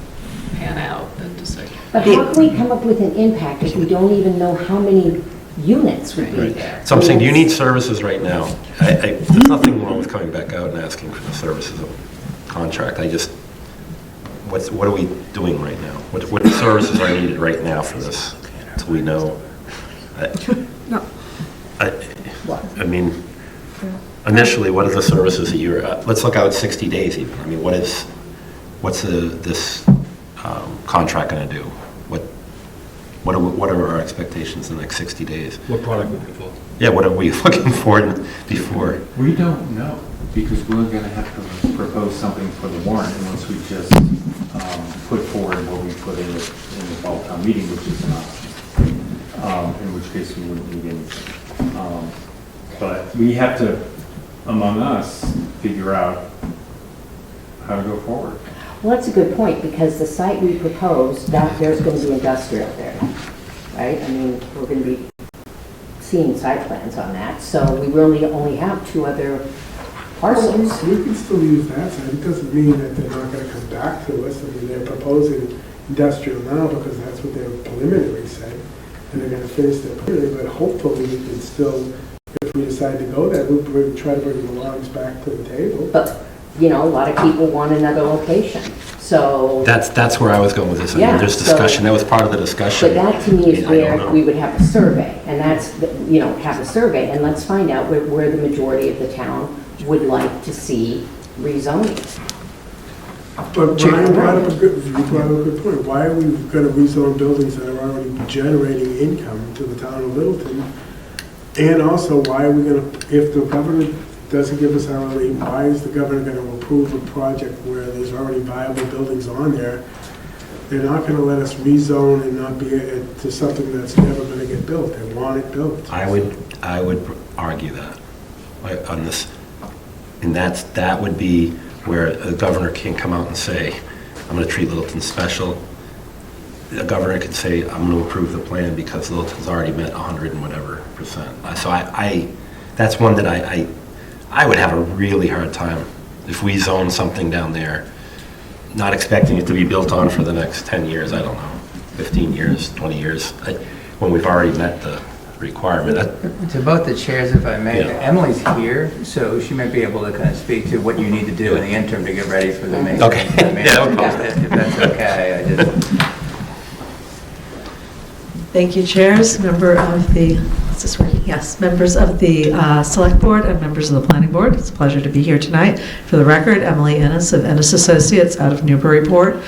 pan out than to circulate. But how can we come up with an impact if we don't even know how many units would be there? So I'm saying, do you need services right now? There's nothing wrong with coming back out and asking for the services of contract. What are we doing right now? What services are needed right now for this? Until we know. No. I mean, initially, what are the services that let's look out 60 days even. I mean, what's this contract going to do? What are our expectations in the next 60 days? What product would be involved? Yeah, what are we looking for before? We don't know, because we're going to have to propose something for the warrant unless we just put forward what we put in the fall town meeting, which is an option, in which case we wouldn't need anything. But we have to, among us, figure out how to go forward. Well, that's a good point, because the site we proposed, that there's going to be industrial there, right? I mean, we're going to be seeing site plans on that, so we really only have 2 other parcels. We can still use that site. It doesn't mean that they're not going to come back to us. I mean, they're proposing industrial now because that's what their preliminary said, and they're going to finish their preliminary, but hopefully we can still, if we decide to go there, we'll try to bring the logs back to the table. But, a lot of people want another location, so. That's where I was going with this. I Yeah, mean, there's discussion. That was part of the discussion. But that to me is I mean, I don't where know. we would have a survey, and that's, have a survey, and let's find out where the majority of the town would like to see rezoning. But Brian brought up a good point. Why are we going to rezone buildings that are already generating income to the town of Littleton? And also, why are we going to, if the governor doesn't give us our lead, why is the governor going to approve a project where there's already viable buildings on there? They're not going to let us rezone and not be to something that's never going to get built. They want it built. I would argue that on this, and that would be where the governor can come out and say, I'm going to treat Littleton special. The governor could say, I'm going to approve the plan because Littleton's already met 100 and whatever %. So that's one that I would have a really hard time if we zone something down there, not expecting it to be built on for the next 10 years, I don't know, 15 years, 20 years, when we've already met the requirement. To both the chairs, if I may, Yeah. Emily's here, so she might be able to kind of speak to what you need to do in the interim to get ready for the meeting. Okay. Yeah, no problem. If that's okay, Thank you, chairs, member of the, is this working? Yes, members of the Select Board and members of the Planning Board. It's a pleasure to be here tonight. For the record, Emily Ennis of Ennis Associates out of Newburyport.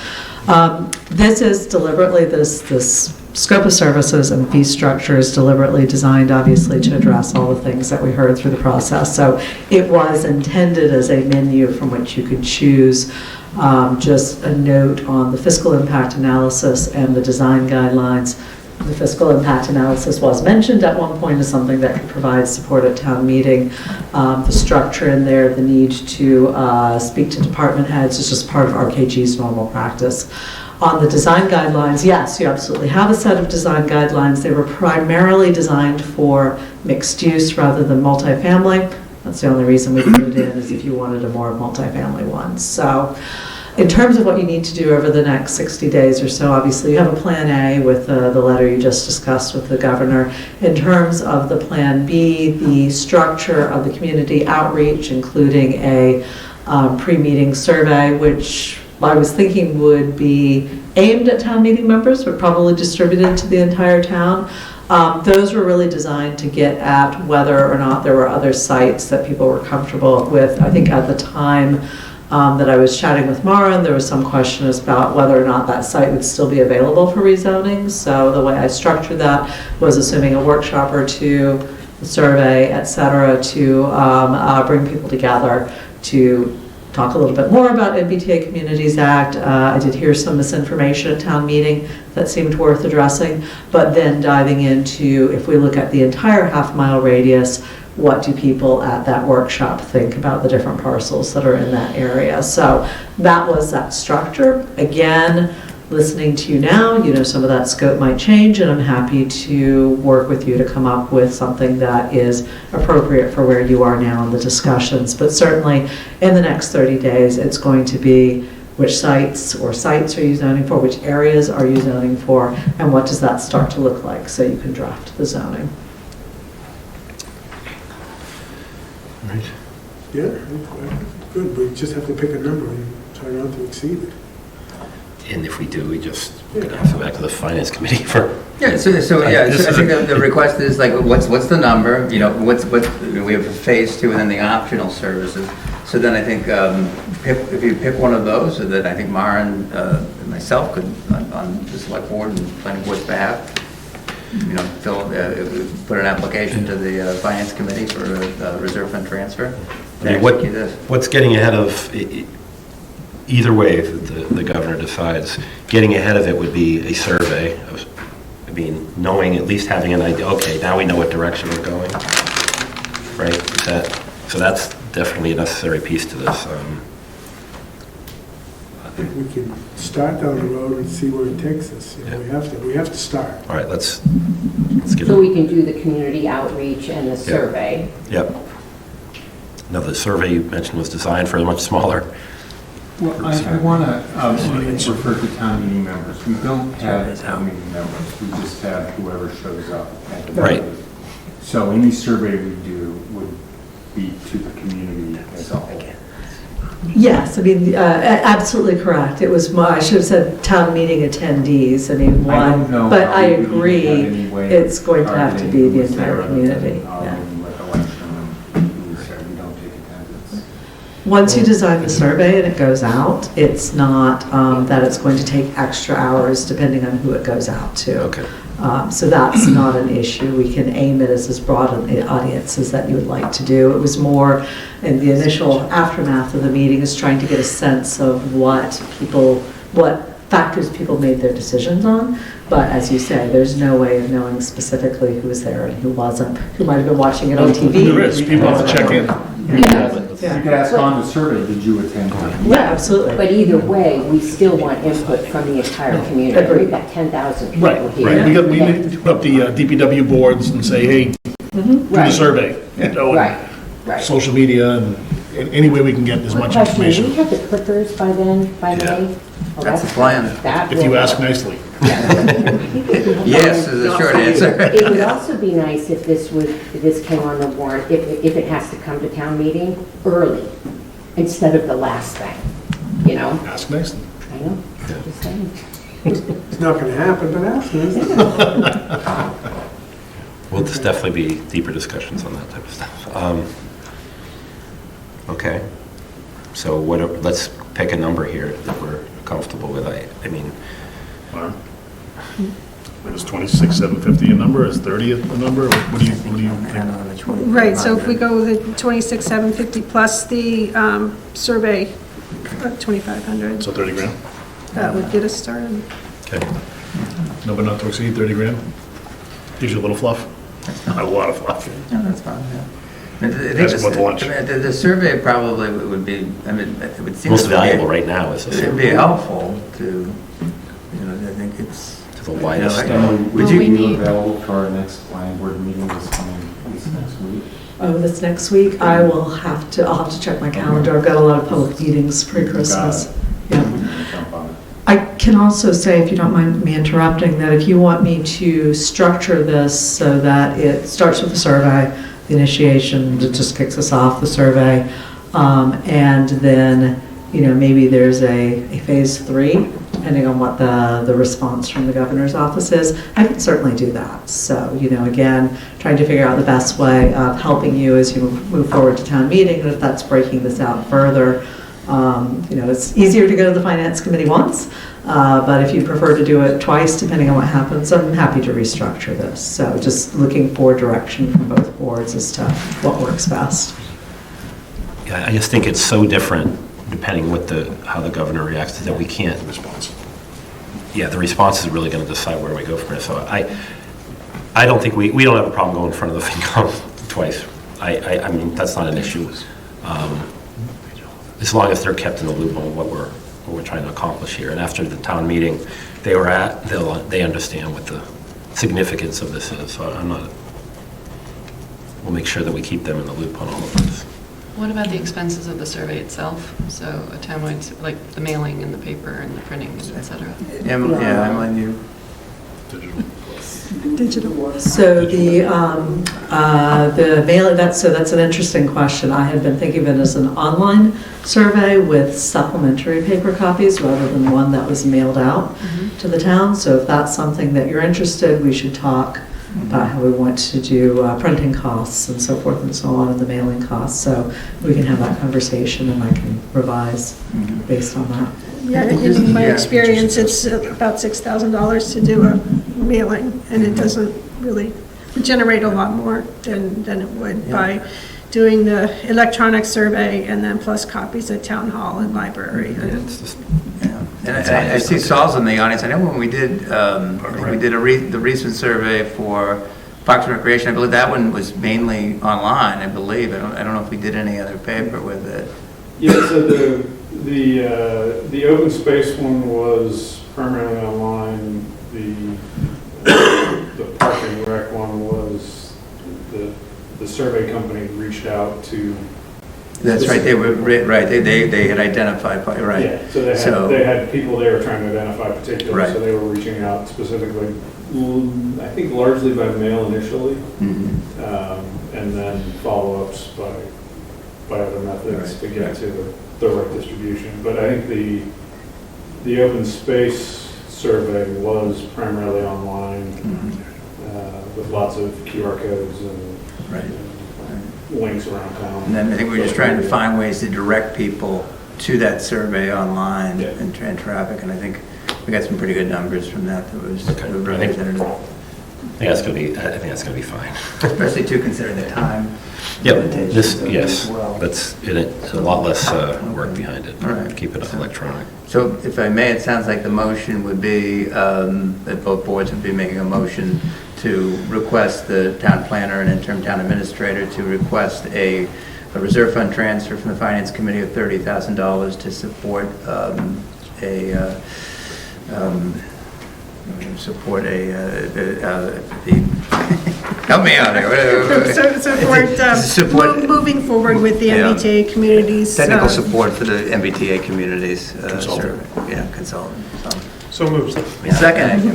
This is deliberately, this scope of services and fee structure is deliberately designed, obviously, to address all the things that we heard through the process. So it was intended as a menu from which you could choose. Just a note on the fiscal impact analysis and the design guidelines. The fiscal impact analysis was mentioned at one point as something that could provide support at town meeting. The structure in there, the need to speak to department heads is just part of RKG's normal practice. On the design guidelines, yes, you absolutely have a set of design guidelines. They were primarily designed for mixed use rather than multifamily. That's the only reason we put it in, is if you wanted a more multifamily one. So in terms of what you need to do over the next 60 days or so, obviously you have a plan A with the letter you just discussed with the governor. In terms of the plan B, the structure of the community outreach, including a pre-meeting survey, which I was thinking would be aimed at town meeting members, but probably distributed to the entire town. Those were really designed to get at whether or not there were other sites that people were comfortable with. I think at the time, that I was chatting with Mara, and there was some question about whether or not that site would still be available for rezoning. So the way I structured that was assuming a workshop or two, a survey, et cetera, to bring people together to talk a little bit more about MBTA Communities Act. I did hear some misinformation at town meeting that seemed worth addressing, but then diving into, if we look at the entire half-mile radius, what do people at that workshop think about the different parcels that are in that area? So that was that structure. Again, listening to you now, some of that scope might change, and I'm happy to work with you to come up with something that is appropriate for where you are now in the discussions. But certainly in the next 30 days, it's going to be which sites are you zoning for, which areas are you zoning for, and what does that start to look like so you can draft the zoning. Right. Yeah, good. We just have to pick a number and try not to exceed it. And if we do, we're going to have to go back to the finance committee for. Yeah, so I think the request is like, what's the number, we have phase 2 and then the optional services. So then I think, if you pick one of those, so that I think Mara and myself could, on the select board and planning board's behalf, put an application to the finance committee for a reserve fund transfer. What's getting ahead of, either way, if the governor decides, getting ahead of it would be a survey. Knowing, at least having an idea, okay, now we know what direction we're going, right? So that's definitely a necessary piece to this. I think we can start down the road and see where it takes us. We have to start. All right, let's get So we can do the community outreach and the survey. Yep. Now, the survey you mentioned was designed for a much smaller. Well, I want to refer to town meeting members. We don't have town meeting members. We just have whoever shows up at the Right. meeting. So any survey we do would be to the community as a whole. Yes, absolutely correct. It was I should have said town meeting attendees. I don't know but how I we would agree, have any way it's going to have to targeting be the who's entire there community. other Yeah. than recollection and who's there. We don't take attendance. Once you design the survey and it goes out, it's not that it's going to take extra hours depending on who it goes out to. Okay. So that's not an issue. We can aim it as broad an audience as that you would like to do. It was more in the initial aftermath of the meeting is trying to get a sense of what factors people made their decisions on. But as you say, there's no way of knowing specifically who was there and who wasn't, who might have been watching it on TV. There is, people have to check in. You could ask on the survey, did you attend? Yeah, absolutely. But either way, we still want input from the entire community. Agreed. We've got 10,000 people Right, here. right. We need to put up the DPW boards and say, hey, do the Right. survey. And Right. social media and any way we can get as much Question, do we information. have the clippers by then, by May? Oh, That's the plan. that If you will ask help. nicely. Yes is the short answer. It would also be nice if this came on the warrant, if it has to come to town meeting early, instead of the last thing, Ask nicely. I know, just saying. It's not going to happen, but ask me. Well, there's definitely be deeper discussions on that type of stuff. Okay. So let's pick a number here that we're comfortable with. Wow. Is 26,750 a number? Is 30 a number? What do you think? Right, so if we go with the 26,750 plus the survey, 2,500, So 30 grand? that would get us started. Okay. No, but not to exceed 30 grand? Gives you a little fluff? A lot of fluff. Yeah, that's fine, yeah. I think That's about the lunch. the survey probably would be, it would seem. Most to be- valuable right now is the It'd survey. be helpful to, I think it's. To the widest. Would Well, you we be need- available for our next planning board meeting this next week? Oh, this next week, I'll have to check my calendar. I've got a lot of public meetings pre-Christmas. Yeah. Jump on it. I can also say, if you don't mind me interrupting, that if you want me to structure this so that it starts with the survey, the initiation, that just kicks us off, the survey, and then, maybe there's a phase 3, depending on what the response from the governor's office is, I can certainly do that. So, again, trying to figure out the best way of helping you as you move forward to town meeting, and if that's breaking this out further, It's easier to go to the Finance Committee once, but if you prefer to do it twice, depending on what happens, I'm happy to restructure this. So just looking for direction from both boards as to what works best. Yeah, I just think it's so different depending how the governor reacts to that. We can't. Response. Yeah, the response is really going to decide where we go from here. So I don't think we don't have a problem going in front of the FinCom twice. I mean, that's not an issue. As long as they're kept in the loop on what we're trying to accomplish here. And after the town meeting they were at, they understand what the significance of this is. So we'll make sure that we keep them in the loop on all of this. What about the expenses of the survey itself? So a townwide, like the mailing and the paper and the printing, et cetera? Emily, you. Digital. So the mailing, that's an interesting question. I had been thinking of it as an online survey with supplementary paper copies rather than one that was mailed out to the town. So if that's something that you're interested, we should talk about how we want to do printing costs and so forth and so on, and the mailing costs. So we can have that conversation and I can revise based on that. Yeah, in my experience, it's about $6,000 to do a mailing, and it doesn't really generate a lot more than it would by doing the electronic survey and then plus copies at town hall and library. And I see Saul's in the audience. I know when we did the recent survey for Parks and Recreation, I believe that one was mainly online. I believe. I don't know if we did any other paper with it. Yeah. So the open space one was primarily online. The park and rec one was the survey company reached out to. That's right. They were right. They had identified. Right. Yeah. So they had people they were trying to identify particularly. Right. So they were reaching out specifically. I think largely by mail initially, and then follow-ups by other methods to get to the right distribution. But I think the open space survey was primarily online with lots of QR codes and links around town. And then I think we're just trying to find ways to direct people to that survey online and traffic. And I think we got some pretty good numbers from that. That was representative. I think that's going to be fine. Especially to consider the time. Yep. It's a lot less work behind it. All right. Keep it electronic. So if I may, it sounds like the motion would be that both boards would be making a motion to request the town planner and interim town administrator to request a reserve fund transfer from the Finance Committee of $30,000 to support help me out here. Support moving forward with the MBTA communities. Technical support for the MBTA communities. Consultant. So moved. Second.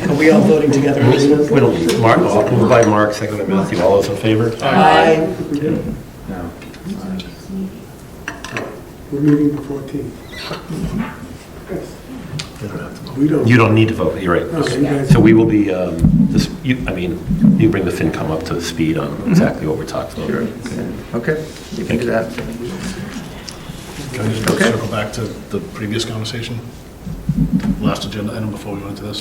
Are we all voting together? Mark, moved by Mark, second by Matthew. All those in favor? Aye. We're meeting the 14th. You don't need to vote, you're right. So we will be, you bring the FinCom up to speed on exactly what we're talking about. Okay, you can do that. Can I just circle back to the previous conversation? Last agenda item before we went into this?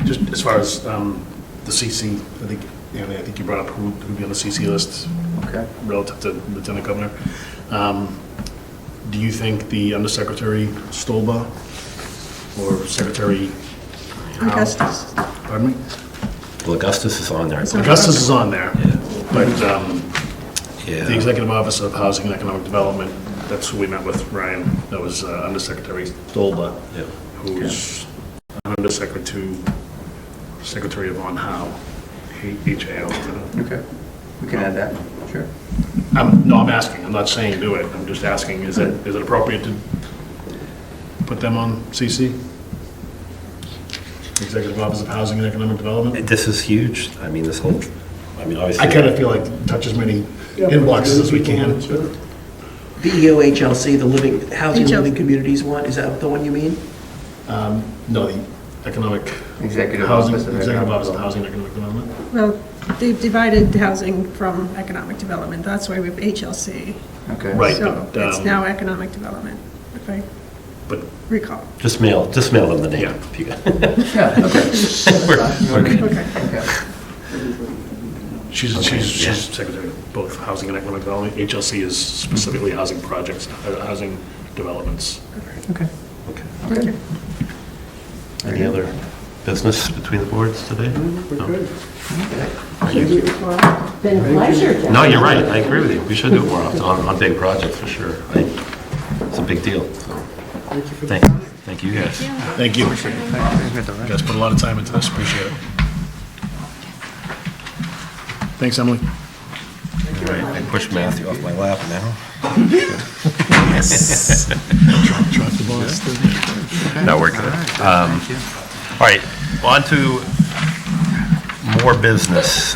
Just as far as the CC, I think you brought up who would be on the CC list relative to Lieutenant Governor. Do you think the Undersecretary Stolba or Secretary Augustus. Pardon me? Well, Augustus is on there. Augustus is on there, but the Executive Office of Housing and Economic Development, that's who we met with, Ryan. That was Undersecretary Stolba, who's Undersecretary to Secretary of On How, HAL. Okay, we can add that, sure. No, I'm asking. I'm not saying do it. I'm just asking, is it appropriate to put them on CC? Executive Office of Housing and Economic Development? This is huge. I mean, obviously. I kind of feel like touch as many inboxes as we can. The EOHLC, the Housing and Living Communities one, is that the one you mean? No, the Executive Office of Housing and Economic Development. Well, they've divided housing from economic development. That's why we have HLC. Okay. Right, So but, it's now economic development, if I but recall. Just mail them the name. Yeah. if you got- Yeah, okay. We're- Okay. she's secretary of both housing and economic development. HLC is specifically housing projects, housing developments. Okay. Okay. Any other business between the boards today? No. Been a pleasure, John. No, you're right. I agree with you. We should do it more often on big projects, for sure. It's a big deal. So. Thank you guys. Thank you. You guys put a lot of time into this, appreciate it. Thanks, Emily. All right, I pushed Matthew off my lap now. Drop the boss. No, we're good. All right, on to more business.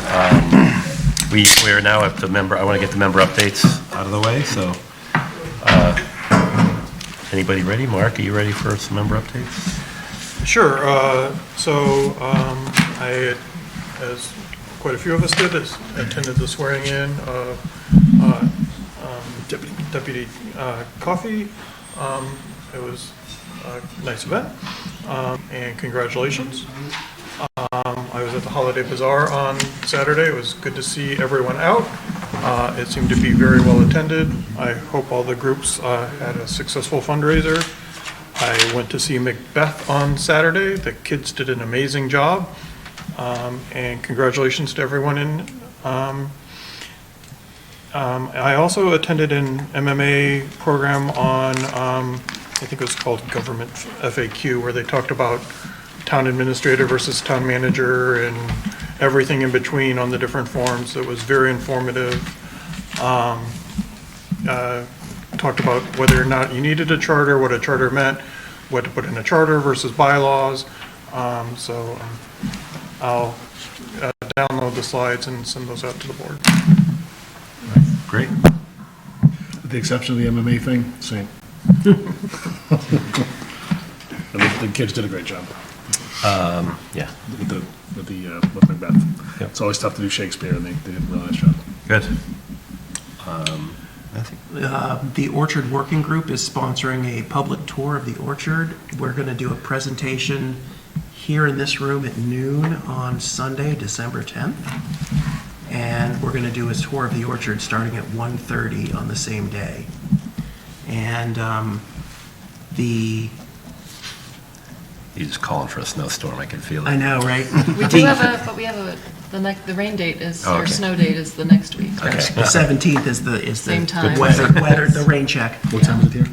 We are now at the member, I want to get the member updates out of the way, so. Anybody ready? Mark, are you ready for some member updates? Sure. I, as quite a few of us did, attended the swearing in of Deputy Coffey. It was a nice event, and congratulations. I was at the Holiday Bazaar on Saturday. It was good to see everyone out. It seemed to be very well attended. I hope all the groups had a successful fundraiser. I went to see Macbeth on Saturday. The kids did an amazing job, and congratulations to everyone in. I also attended an MMA program on, I think it was called Government FAQ, where they talked about town administrator versus town manager and everything in between on the different forms. It was very informative. Talked about whether or not you needed a charter, what a charter meant, what to put in a charter versus bylaws. I'll download the slides and send those out to the board. Great. With the exception of the MMA thing, same. And the kids did a great job. Yeah. With Macbeth. Yep. It's always tough to do Shakespeare, and they did a really nice job. Good. The Orchard Working Group is sponsoring a public tour of the orchard. We're going to do a presentation here in this room at noon on Sunday, December 10th. And we're going to do a tour of the orchard starting at 1:30 on the same day. And You're just calling for a snowstorm, I can feel it. I know, right? We do have the rain date is, Oh, or okay. snow date is the next week. Okay. The 17th is the Same time. weather, the rain check. What time is it here?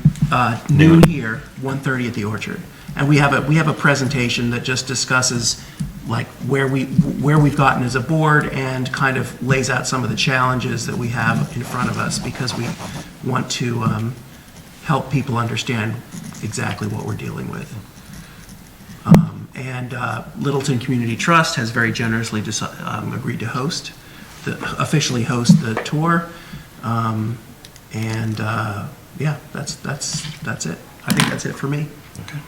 Noon here, 1:30 at the orchard. And we have a presentation that just discusses like where we've gotten as a board and kind of lays out some of the challenges that we have in front of us, because we want to help people understand exactly what we're dealing with. And Littleton Community Trust has very generously agreed to officially host the tour. Yeah, that's it. I think that's it for me. Okay.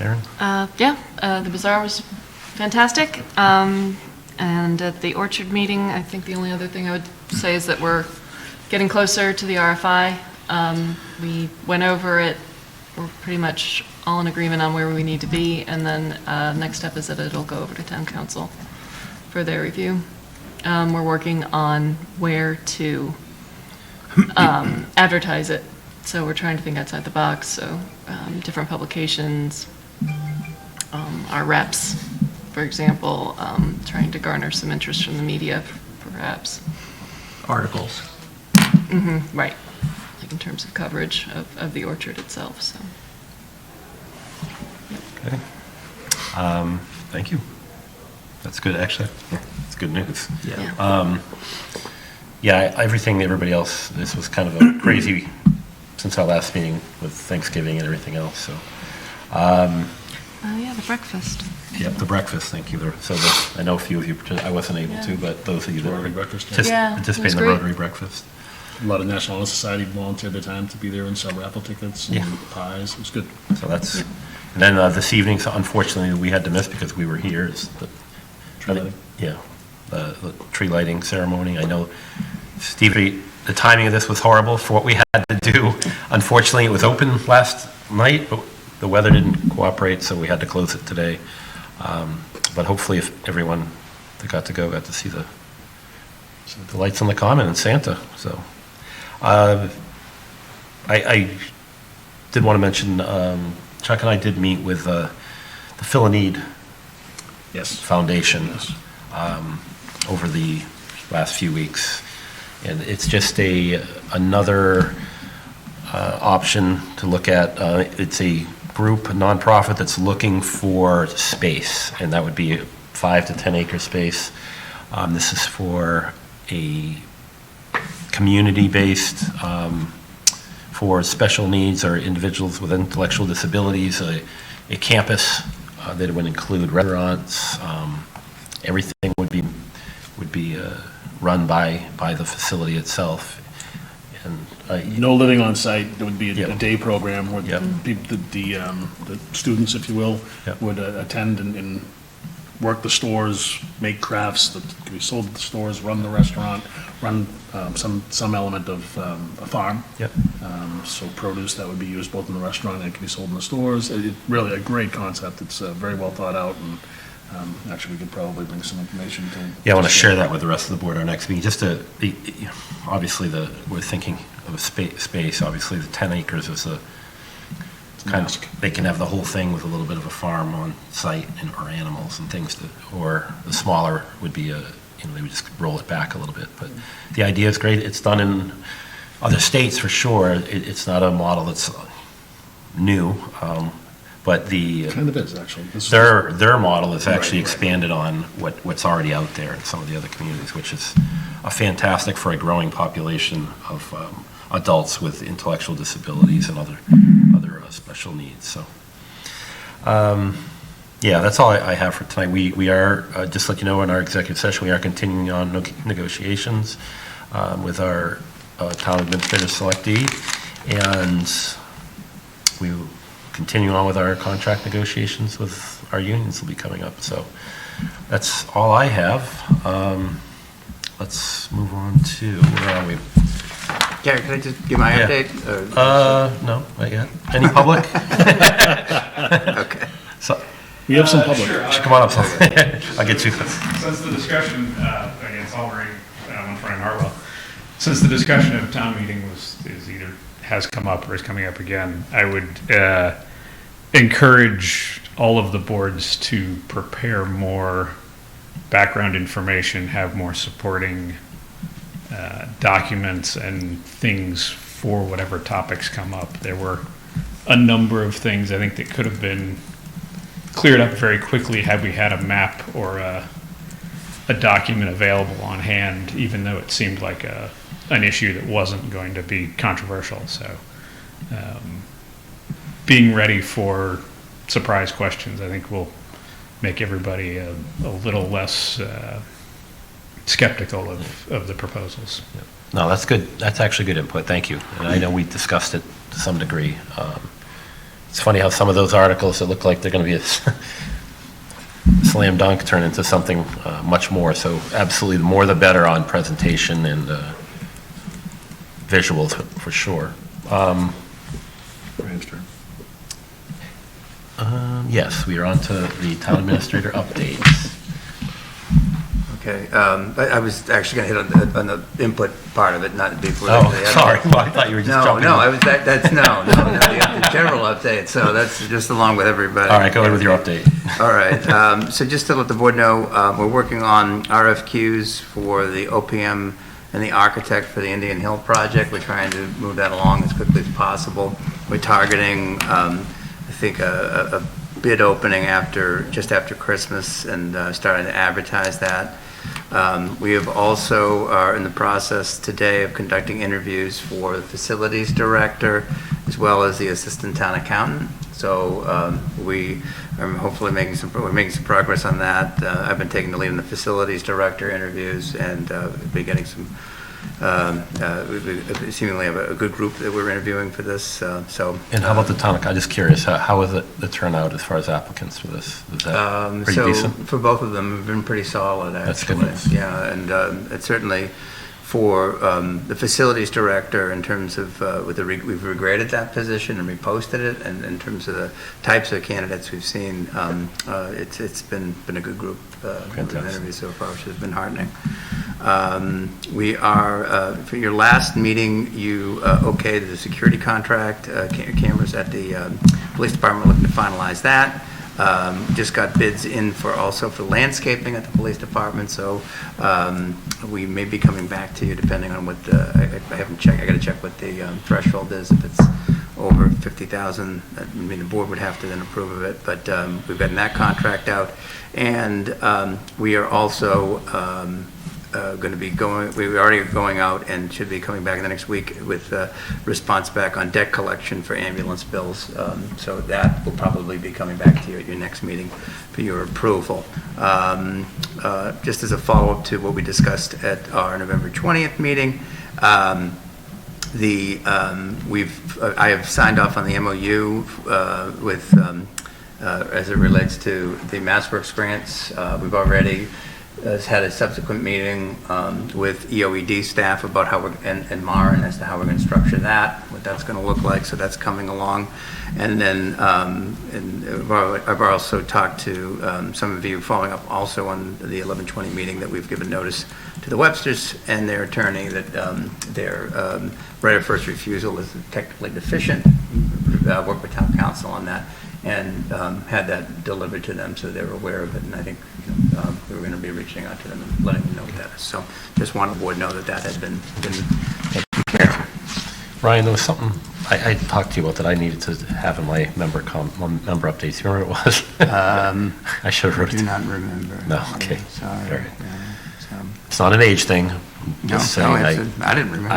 Aaron? The bazaar was fantastic. And at the Orchard meeting, I think the only other thing I would say is that we're getting closer to the RFI. We went over it. We're pretty much all in agreement on where we need to be. And then next step is that it'll go over to town council for their review. We're working on where to advertise it. So we're trying to think outside the box. So different publications, our reps, for example, trying to garner some interest from the media, perhaps. Articles. Right, like in terms of coverage of the orchard itself, so. Okay. Thank you. That's good, actually. It's good news. Yeah. Everything, everybody else, this was kind of a crazy, since our last meeting with Thanksgiving and everything else, so. The breakfast. Yep, the breakfast, thank you. I know a few of you, I wasn't able to, but those of you that Rotary were breakfast, participating in the great. Rotary breakfast. A lot of National Honor Society volunteered their time to be there and sell raffle tickets and Yeah. pies. It was good. So that's, and then this evening, so unfortunately, we had to miss because we were here. Trinity. Yeah. the tree lighting ceremony. I know, Steve, the timing of this was horrible for what we had to do. Unfortunately, it was open last night, but the weather didn't cooperate, so we had to close it today. But hopefully, if everyone that got to go got to see the lights on the common and Santa. So, I did want to mention, Chuck and I did meet with the Fill a Need Foundation over the last few weeks, and it's just another option to look at. It's a group, a nonprofit that's looking for space, and that would be a 5 to 10 acre space. This is for a community-based for special needs or individuals with intellectual disabilities, a campus that would include restaurants. Everything would be run by the facility itself. And no living on site. It would be a day program where the students, if you will, would attend and work the stores, make crafts that can be sold at the stores, run the restaurant, run some element of a farm. So produce that would be used both in the restaurant and it can be sold in the stores. Really a great concept. It's very well thought out, and actually we could probably bring some information to. Yeah, I want to share that with the rest of the board our next meeting. Just obviously we're thinking of a space. Obviously, the 10 acres is they can have the whole thing with a little bit of a farm on site or animals and things, or the smaller would be they would just roll it back a little bit. But the idea is great. It's done in other states for sure. It's not a model that's new, but kind of is actually. Their model is actually expanded on what's already out there in some of the other communities, which is fantastic for a growing population of adults with intellectual disabilities and other special needs. So, that's all I have for tonight. We are, just to let you know, in our executive session, we are continuing on negotiations with our town administrator selectee, and we will continue on with our contract negotiations with our unions will be coming up. So that's all I have. Let's move on to, where are we? Gary, can I just give my update? No, not yet. Any public? Okay. So, we have some public. Sure, come on up. I'll get you. Since the discussion, again, Selbrd, 149 Hartwell, since the discussion of town meeting has come up or is coming up again, I would encourage all of the boards to prepare more background information, have more supporting documents and things for whatever topics come up. There were a number of things I think that could have been cleared up very quickly had we had a map or a document available on hand, even though it seemed like an issue that wasn't going to be controversial. So being ready for surprise questions, I think, will make everybody a little less skeptical of the proposals. No, that's good. That's actually good input. Thank you. And I know we discussed it to some degree. It's funny how some of those articles that look like they're going to be a slam dunk turn into something much more. So absolutely, the more the better on presentation and visuals for sure. Yes, we are on to the town administrator updates. Okay, I was actually going to hit on the input part of it, not before. Oh, sorry. Well, I thought you were just jumping. No, that's the general update. So that's just along with everybody. All right, go ahead with your update. All right. So just to let the board know, we're working on RFQs for the OPM and the architect for the Indian Hill project. We're trying to move that along as quickly as possible. We're targeting, I think, a bid opening just after Christmas and starting to advertise that. We have also are in the process today of conducting interviews for the facilities director as well as the assistant town accountant. So we are hopefully making some progress on that. I've been taking the lead in the facilities director interviews and be getting some we seemingly have a good group that we're interviewing for this, so. And how about the town? I'm just curious, how was it, the turnout as far as applicants for this? Is that pretty So decent? for both of them, have been pretty solid, actually. That's good news. Yeah, and it's certainly for the facilities director in terms of, we've regraded that position and reposted it, and in terms of the types of candidates we've seen, it's been a good group of interviews so far, which has been heartening. We are, for your last meeting, you okayed the security contract, cameras at the police department, looking to finalize that. Just got bids in also for landscaping at the police department, so we may be coming back to you depending on what I haven't checked, I gotta check what the threshold is. If it's over 50,000, I mean, the board would have to then approve of it, but we've gotten that contract out. And we are also going to be we're already going out and should be coming back in the next week with response back on debt collection for ambulance bills. So that will probably be coming back to you at your next meeting for your approval. Just as a follow-up to what we discussed at our November 20th meeting, I have signed off on the MOU with as it relates to the MassWorks grants. We've already had a subsequent meeting with EOED staff about how and Maren as to how we're going to structure that, what that's going to look like. So that's coming along. And then I've also talked to some of you, following up also on the 11/20 meeting, that we've given notice to the Websters and their attorney that their right of first refusal is technically deficient. Work with town council on that, and had that delivered to them so they were aware of it. And I think we were going to be reaching out to them and letting them know what that is. So just want the board to know that had been taken care of. Ryan, there was something I talked to you about that I needed to have in my member updates. You remember what it was? I should have wrote it. I do not remember. No, okay. Sorry. All right. It's not an age thing. Just saying, I didn't remember.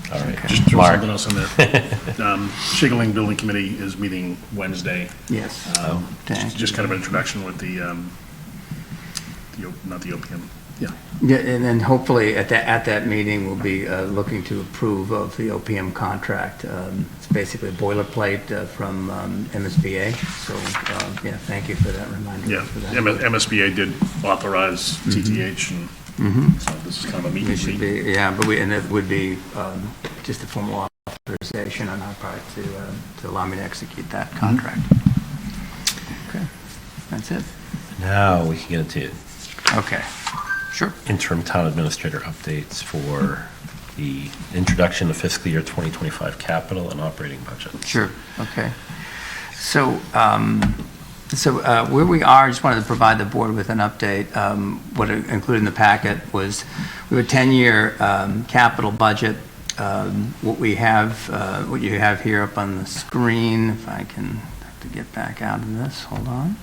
All right. Just throw Mark. something else in there. Shiggling Building Committee is meeting Wednesday. Yes. Just kind of an introduction with not the OPM. Yeah. Yeah, and then hopefully at that meeting, we'll be looking to approve of the OPM contract. It's basically a boilerplate from MSBA. So, yeah, thank you for that reminder. Yeah, for that. MSBA did authorize TTH, and so this is kind of a meet and greet. And it would be just a formal authorization on our part to allow me to execute that contract. Okay, that's it. Now we can get into it. Okay, sure. Interim town administrator updates for the introduction of fiscal year 2025 capital and operating budget. Sure, okay. So, where we are, I just wanted to provide the board with an update. What included in the packet was we have a 10-year capital budget. What you have here up on the screen, if I can have to get back out of this, hold on,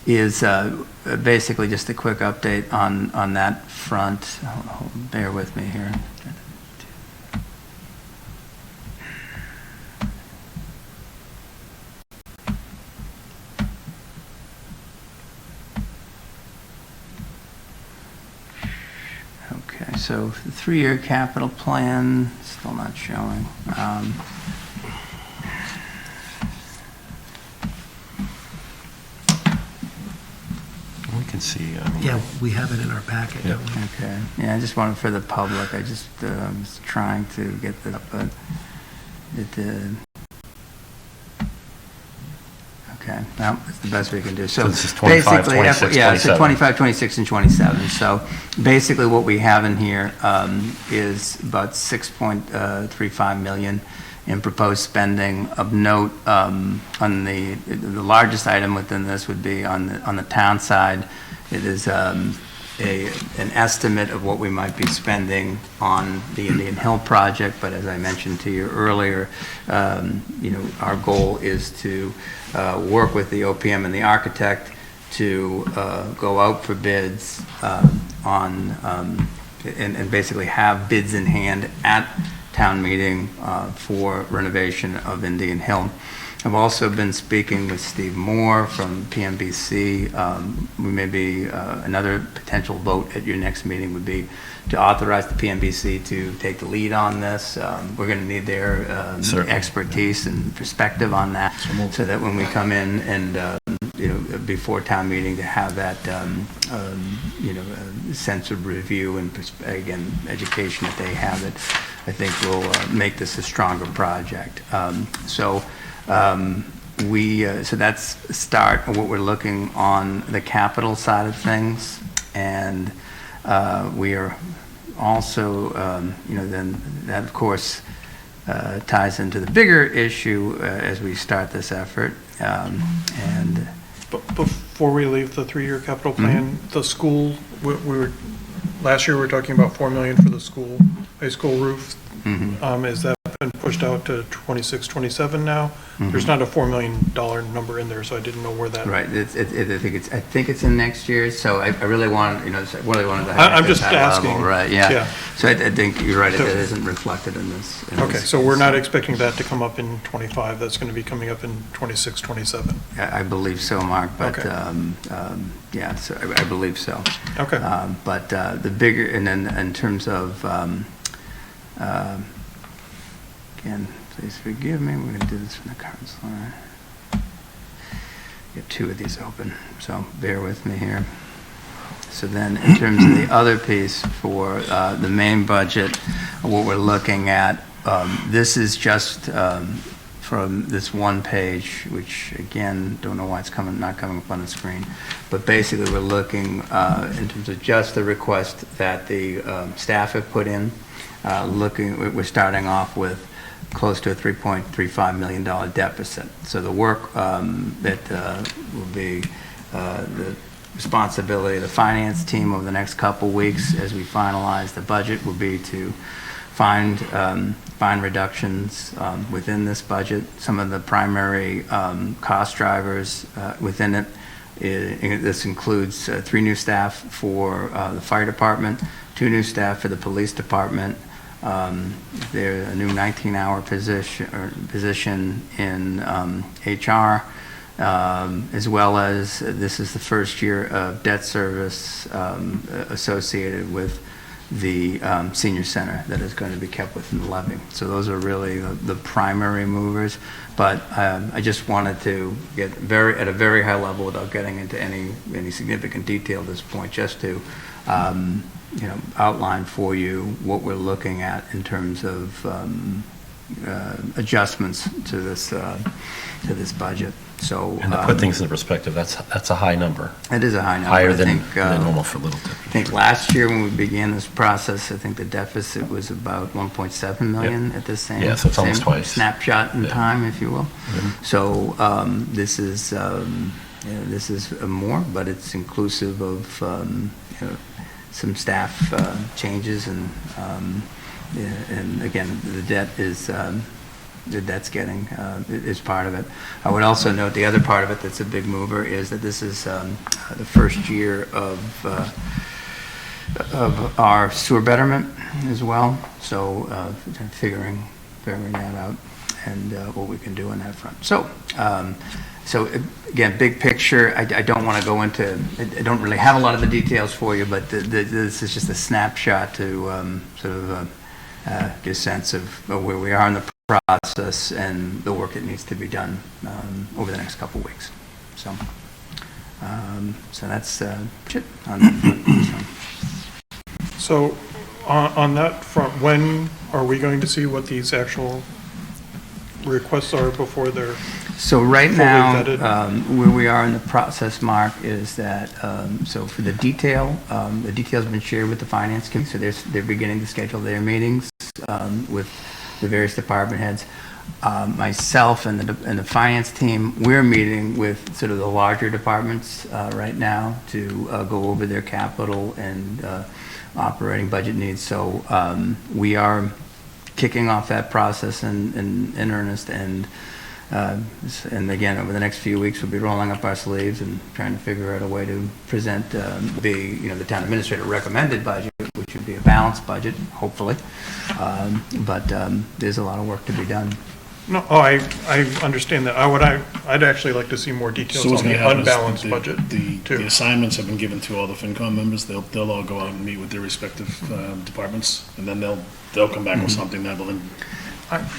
is basically just a quick update on that front. Bear with me here. Okay, so the 3-year capital plan, still not showing. We can see. Yeah, we have it in our packet. Yeah. Don't we? Okay. Yeah, I just wanted for the public. I just was trying to get that up, but it. Okay, well, it's the best we can do. So this is 25, basically, 26, yeah, so 27. 25, 26, and 27. So basically, what we have in here is about 6.35 million in proposed spending. Of note, on the largest item within this would be on the town side. It is an estimate of what we might be spending on the Indian Hill project. But as I mentioned to you earlier, our goal is to work with the OPM and the architect to go out for bids and basically have bids in hand at town meeting for renovation of Indian Hill. I've also been speaking with Steve Moore from PMBC. We may be, another potential vote at your next meeting would be to authorize the PMBC to take the lead on this. We're going to need their expertise and perspective on that, so that when we come in and before town meeting, to have that sense of review and again education that they have, it I think will make this a stronger project. So that's a start of what we're looking on the capital side of things, and we are also, then that of course ties into the bigger issue as we start this effort. And before we leave the 3-year capital plan, the school, last year we were talking about 4 million for the school, high school roof. Is that been pushed out to 26, 27 now? There's not a $4 million number in there, so I didn't know where that. Right. I think it's in next year. So I really want, really wanted to have I'm it just at that asking. level, right? Yeah. Yeah. So I think you're right. It isn't reflected in this. Okay, so we're not expecting that to come up in 25. That's going to be coming up in 26, 27. I believe so, Mark. But Okay. yeah, so I believe so. Okay. But the bigger, and then in terms of again, please forgive me. We're going to do this from the current slide. Get 2 of these open, so bear with me here. So then, in terms of the other piece for the main budget, what we're looking at, this is just from this one page, which again, don't know why it's not coming up on the screen, but basically we're looking in terms of just the request that the staff have put in. We're starting off with close to a $3.35 million deficit. So the work that will be the responsibility of the finance team over the next couple weeks as we finalize the budget will be to find reductions within this budget. Some of the primary cost drivers within it, this includes 3 new staff for the fire department, 2 new staff for the police department. There's a new 19-hour position in HR, as well as this is the first year of debt service associated with the senior center that is going to be kept within the levy. So those are really the primary movers. But I just wanted to get at a very high level, without getting into any significant detail at this point, just to outline for you what we're looking at in terms of adjustments to this budget. So and to put things into perspective, that's a high number. It is a high number. Higher than normal for Littleton. I think last year when we began this process, I think the deficit was about 1.7 million at the same. Yeah, so it's almost twice. Snapshot in time, if you will. So this is more, but it's inclusive of some staff changes, and again, the debt is the debt's getting is part of it. I would also note the other part of it that's a big mover is that this is the first year of our sewer betterment as well. So figuring that out and what we can do on that front. So. So again, big picture, I don't want to go into, I don't really have a lot of the details for you, but this is just a snapshot to sort of get a sense of where we are in the process and the work that needs to be done over the next couple of weeks. So that's it on that front. So on that front, when are we going to see what these actual requests are before they're so right now, vetted? where we are in the process, Mark, is that so for the details have been shared with the finance committee. So they're beginning to schedule their meetings with the various department heads. Myself and the finance team, we're meeting with sort of the larger departments right now to go over their capital and operating budget needs. So we are kicking off that process in earnest, and again, over the next few weeks, we'll be rolling up our sleeves and trying to figure out a way to present the town administrator recommended budget, which would be a balanced budget, hopefully. But there's a lot of work to be done. No, I understand that. I'd actually like to see more details So what's on going the to happen unbalanced is budget, the too. assignments have been given to all the FinCom members. They'll all go out and meet with their respective departments, and then they'll come back with something that will then.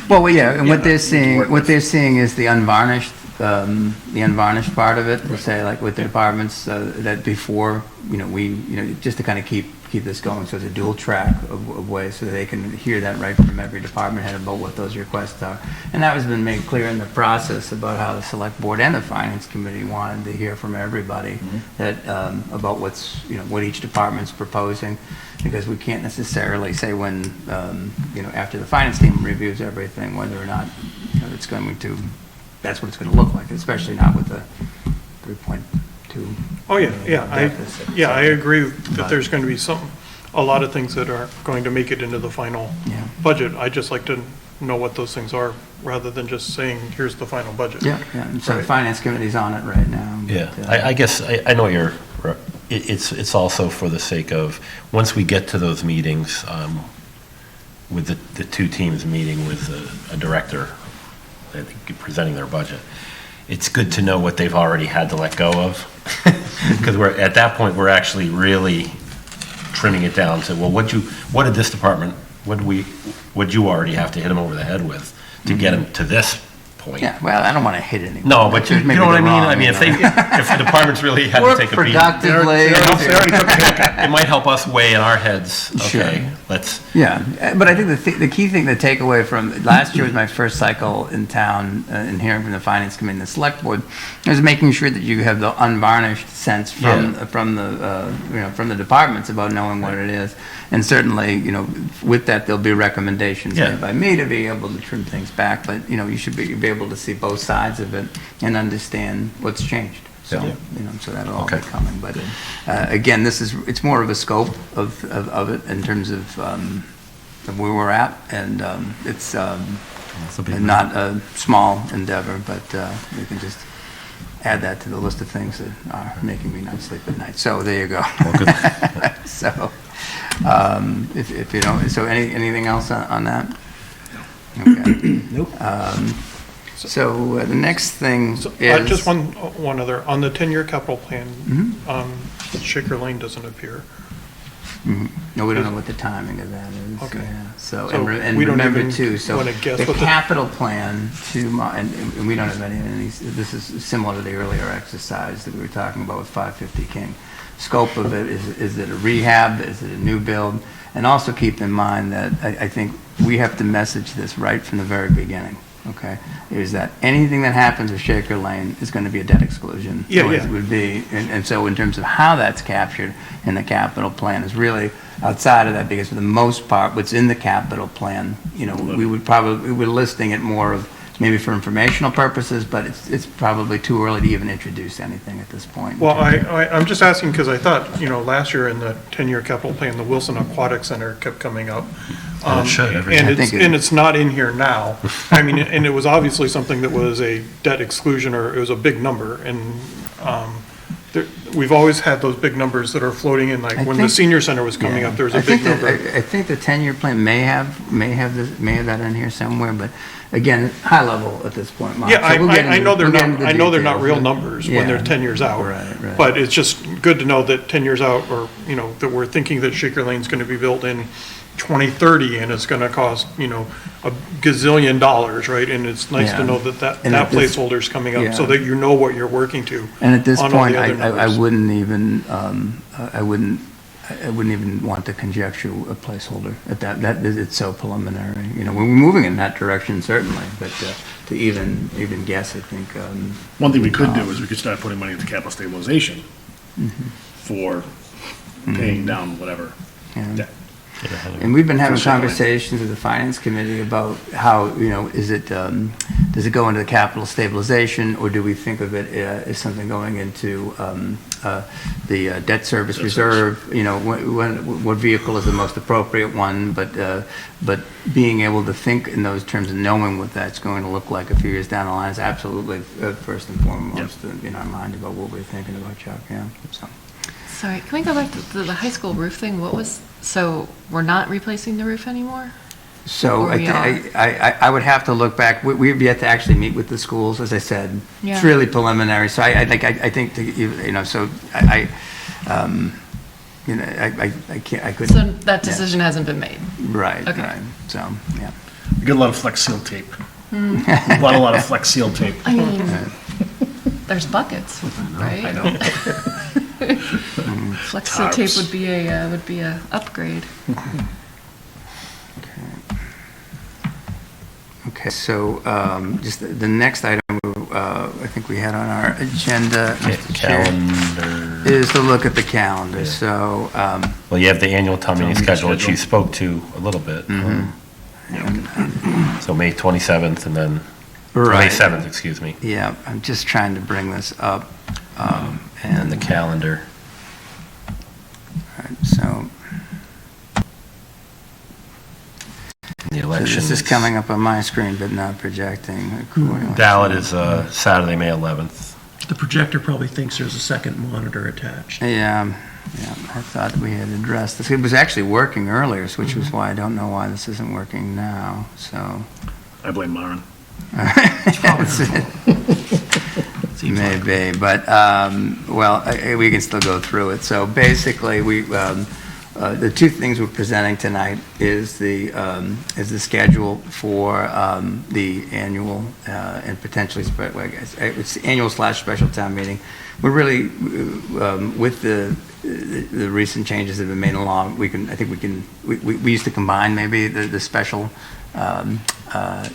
Well, yeah, and what they're to seeing, work what with. they're seeing is the unvarnished part of it, to say, like, with the departments, that before, just to kind of keep this going, so it's a dual track of ways, so they can hear that right from every department head about what those requests are. And that has been made clear in the process about how the select board and the finance committee wanted to hear from everybody, that, about what each department's proposing, because we can't necessarily say when, after the finance team reviews everything, whether or not, it's going to, that's what it's going to look like, especially not with the 3.2. Oh, yeah, deficit. I agree that But- there's going to be a lot of things that are going to make it into the final Yeah. budget. I'd just like to know what those things are, rather than just saying, here's the final budget. Yeah, and so the Right. finance committee's on it right now. but, Yeah, I guess, I know it's also for the sake of, once we get to those meetings, with the two teams meeting with a director, I think, presenting their budget, it's good to know what they've already had to let go of. Because at that point, we're actually really trimming it down to, well, what did this department, what'd you already have to hit them over the head with to get them to this point? Yeah, well, I don't want to hit anyone. No, but you know what I mean? I mean, if the departments really had to Work take a beat. productively. They already took a haircut. It might help us weigh in our heads, okay, Sure. let's, Yeah, but I think the key thing to take away from, last year was my first cycle in town, and hearing from the finance committee and the select board, is making sure that you have the unvarnished sense from the departments about knowing what it is. And certainly, with that, there'll be recommendations made by me to be able to trim things back, but, you should be able to see both sides of it and understand what's changed. So, so that'll all be coming. But again, it's more of a scope of it in terms of where we're at, and it's not a small endeavor, but we can just add that to the list of things that are making me not sleep at night. So there you go. So if you don't, so anything else on that? Okay. Nope. So the next thing is... Just one other, on the 10-year capital plan, Shaker Lane doesn't appear. No, we don't know what the timing of that is. Okay. Yeah. So, So and we don't remember even too, so wanna guess the what the- capital plan and we don't have any of these, this is similar to the earlier exercise that we were talking about with 550 King. Scope of it, is it a rehab, is it a new build? And also keep in mind that I think we have to message this right from the very beginning. Okay, is that anything that happens with Shaker Lane is going to be a debt exclusion. Yeah, It would be, and so in terms of how that's captured in the capital plan is really outside of that, because for the most part, what's in the capital plan, we're listing it more of maybe for informational purposes, but it's probably too early to even introduce anything at this point. Well, I'm just asking because I thought, last year in the 10-year capital plan, the Wilson Aquatic Center kept coming up. Oh, it should every And time. and it's not in here now. I mean, and it was obviously something that was a debt exclusion, or it was a big number, and we've always had those big numbers that are floating in, like when the senior center was coming up, there was a big number. I think the 10-year plan may have that in here somewhere, but again, high level at this point, Mark. Yeah, So we'll get I into- know they're we'll get not, into I know they're not details, real but- numbers when they're yeah. 10 years out. Right. But it's just good to know that 10 years out, or, that we're thinking that Shaker Lane's going to be built in 2030, and it's going to cost, a gazillion dollars, right? And it's nice Yeah. to know that And at this- placeholder's coming up, so yeah. that you know what you're working to. And at this on all point, the other I numbers. wouldn't even, I wouldn't even want to conjecture a placeholder at that, it's so preliminary. We're moving in that direction certainly, but to even guess, I think. One thing we could do is we could start putting money into capital stabilization for paying down whatever Yeah. debt. And we've been having For Shaker Lane. conversations with the finance committee about how, is it, does it go into the capital stabilization, or do we think of it as something going into the debt service reserve? What vehicle is the most appropriate one? But being able to think in those terms and knowing what that's going to look like a few years down the line is absolutely first and foremost in our mind about what we're thinking about, Chuck. Yeah. So. Sorry, can we go back to the high school roof thing? So we're not replacing the roof anymore? So where we are. I would have to look back. We've yet to actually meet with the schools, as I said. Yeah. It's really preliminary, so I think that, you know, so I can't, I couldn't. So that decision hasn't been made. Right, Okay. right, so, yeah. We got a lot of Flex Seal tape. We bought a lot of Flex Seal tape. I mean, there's buckets, right? I know. Flex seal tape Tarps. would be a upgrade. Okay, so just the next item I think we had on our agenda, Mr. Chair, Calendar. is to look at the calendar, so. Well, you have the annual town meeting schedule, which you spoke to a little bit. So May 27th and then, May Right. 7th, excuse me, Yeah, I'm just trying to bring this up. and the calendar. Right, so The elections. this is coming up on my screen, but not projecting accordingly. Ballot is Saturday, May 11th. The projector probably thinks there's a second monitor attached. Yeah, I thought we had addressed this. It was actually working earlier, which was why I don't know why this isn't working now, so. I blame Maren. Maybe, but, well, we can still go through it. So basically, the two things we're presenting tonight is the schedule for the annual and potentially, it's annual/special town meeting. We're really, with the recent changes that have been made along, we used to combine maybe the special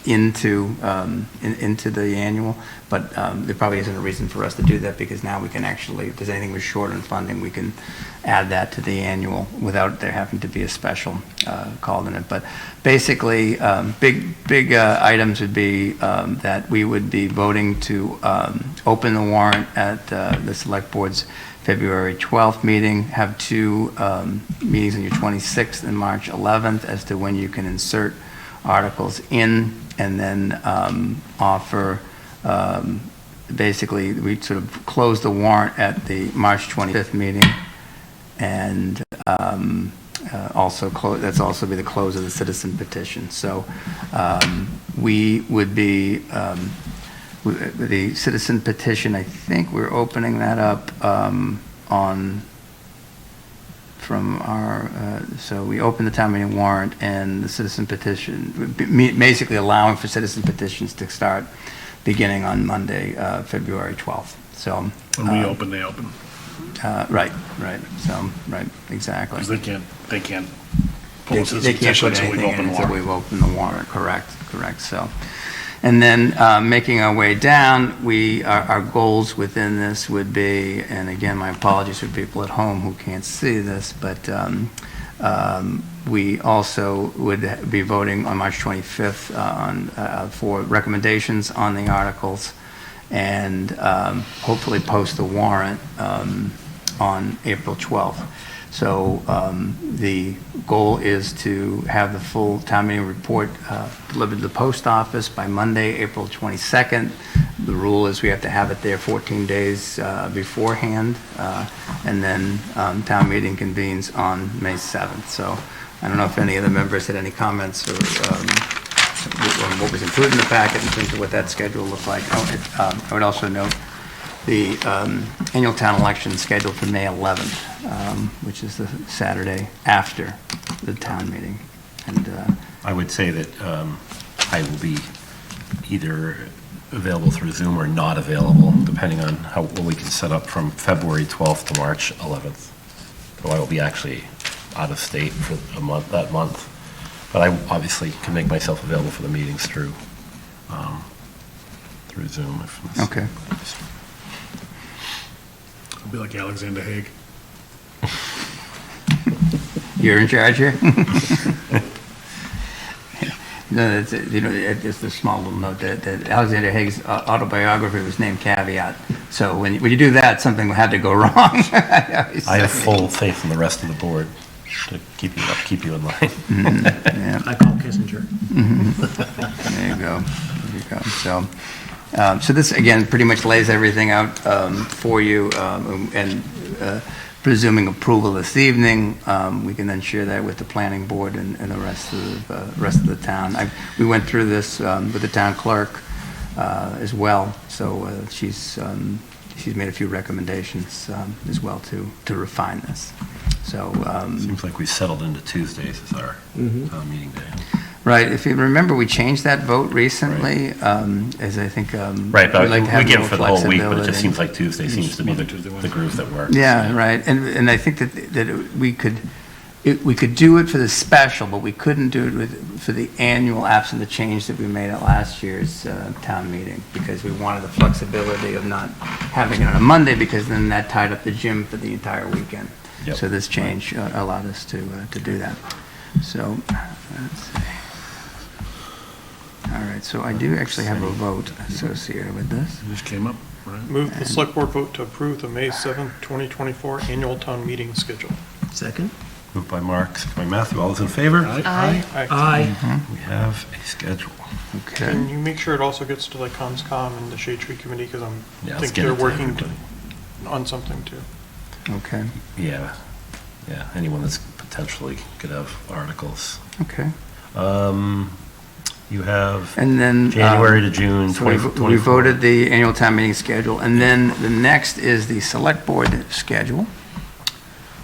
into the annual, but there probably isn't a reason for us to do that, because now we can actually, if there's anything we're short on funding, we can add that to the annual without there having to be a special called in it. But basically, big items would be that we would be voting to open the warrant at the Select Board's February 12th meeting, have two meetings on your 26th and March 11th as to when you can insert articles in, and then offer, basically, we sort of close the warrant at the March 25th meeting, and also that's also be the close of the citizen petition. So we would be, the citizen petition, I think we're opening that up from our, so we open the town meeting warrant and the citizen petition, basically allowing for citizen petitions to start beginning on Monday, February 12th. So When we open, they open. right, so, right, exactly. Because they can't pull They a citizen can't petition put until we've anything in opened the until warrant. we've opened the warrant, correct, so. And then making our way down, our goals within this would be, and again, my apologies for people at home who can't see this, but we also would be voting on March 25th for recommendations on the articles, and hopefully post the warrant on April 12th. So the goal is to have the full town meeting report delivered to the post office by Monday, April 22nd. The rule is we have to have it there 14 days beforehand, and then town meeting convenes on May 7th. So I don't know if any of the members had any comments or on what was included in the packet in terms of what that schedule looked like. I would also note the annual town election scheduled for May 11th, which is the Saturday after the town meeting. And I would say that I will be either available through Zoom or not available, depending on what we can set up from February 12th to March 11th. So I will be actually out of state for that month. But I obviously can make myself available for the meetings through Zoom. Okay. It'll be like Alexander Haig. You're in charge here? No, that's, just a small little note that Alexander Haig's autobiography was named Caveat. So when you do that, something had to go wrong. I have full faith in the rest of the board to keep you in line. Yeah. I call Kissinger. There you go. So this, again, pretty much lays everything out for you, and presuming approval this evening, we can then share that with the planning board and the rest of the town. We went through this with the town clerk as well, so she's made a few recommendations as well to refine this. So Seems like we settled into Tuesdays as our town meeting day. right, if you remember, we changed that vote recently, as I think Right, but we'd like to have we get more it for the whole week, but it flexibility. just seems like Tuesday seems to be the groove that works. Yeah, right, and I think that we could do it for the special, but we couldn't do it for the annual, absent the change that we made at last year's town meeting, because we wanted the flexibility of not having it on a Monday, because then that tied up the gym for the entire weekend. Yep. So this change allowed us to do that. So, let's see. All right, so I do actually have a vote associated with this. It just came up, right? Move the select board vote to approve the May 7th, 2024 annual town meeting schedule. Second? Moved by Mark, second by Matthew. All those in favor? Aye. Aye. We have a schedule. Okay. Can you make sure it also gets to like COMSCOM and the Shade Tree Committee, because Yeah, I let's think get they're it to working everybody. on something too. Okay, Yeah, anyone that's potentially could have articles. okay. You have And then... January to June So we 2024. voted the annual town meeting schedule, and then the next is the select board schedule.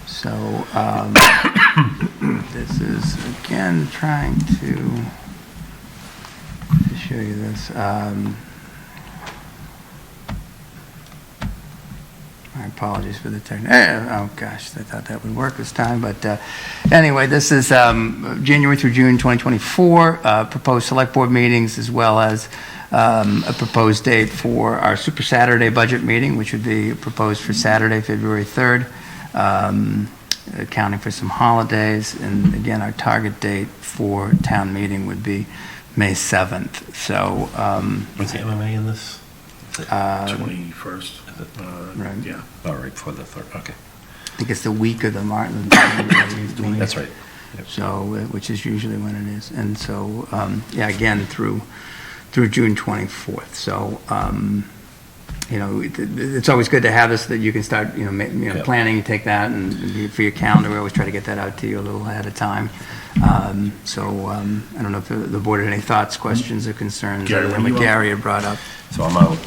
So this is, again, trying to show you this. My apologies for the oh gosh, I thought that would work this time, but anyway, this is January through June 2024, proposed select board meetings, as well as a proposed date for our Super Saturday budget meeting, which would be proposed for Saturday, February 3rd, accounting for some holidays, and again, our target date for town meeting would be May 7th, so... What's the MMA in this? 21st. Right. Yeah. Oh, right, for the third, okay. I think it's the week of the Martin. That's right. Yep. So, which is usually when it is. And so, yeah, again, through June 24th. So, it's always good to have this, that you can start, Yep. planning, you take that, and for your calendar, we always try to get that out to you a little ahead of time. So, I don't know if the board had any thoughts, questions, or concerns, Gary, other than when what you Gary had brought up. So I'm out.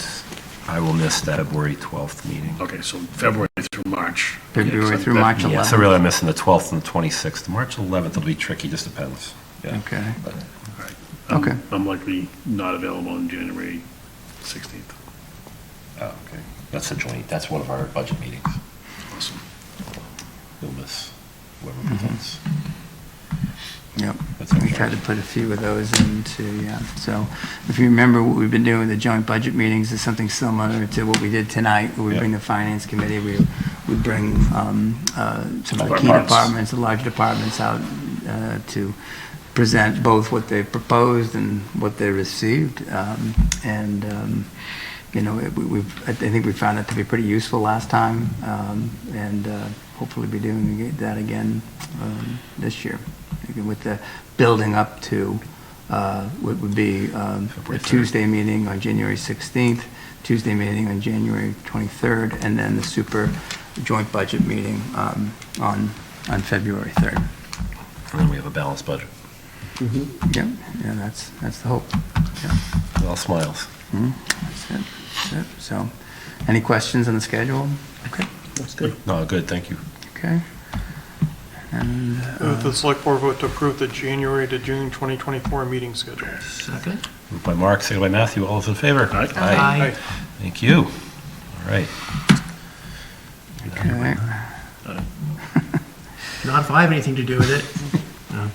I will miss that February 12th meeting. Okay, so February through March. February Yeah, through that- March 11th. Yeah, so really I'm missing the 12th and the 26th. March 11th will be tricky, just depends. Yeah. Okay. But- All right. Okay. I'm likely not available on January 16th. Oh, okay. That's one of our budget meetings. Awesome. You'll miss whoever presents. Yep, That's we okay. tried to put a few of those into, yeah. So if you remember, what we've been doing with the joint budget meetings is something similar to what we did tonight, where we bring the finance committee, we bring some of the key departments, the large departments out to present both what they proposed and what they received. I think we found that to be pretty useful last time, and hopefully be doing that again this year, with the building up to what would be a Tuesday meeting on January 16th, Tuesday meeting on January 23rd, and then the super joint budget meeting on February 3rd. And then we have a balanced budget. Yeah, that's the hope. Yeah. All smiles. That's it. So, any questions on the schedule? Okay. That's good. No, good, thank you. Okay. And Move the select board vote to approve the January to June 2024 meeting schedule. Second? Moved by Mark, seconded by Matthew. All those in favor? Aye. Aye. Thank you. All right. okay. Not if I have anything to do with it. No.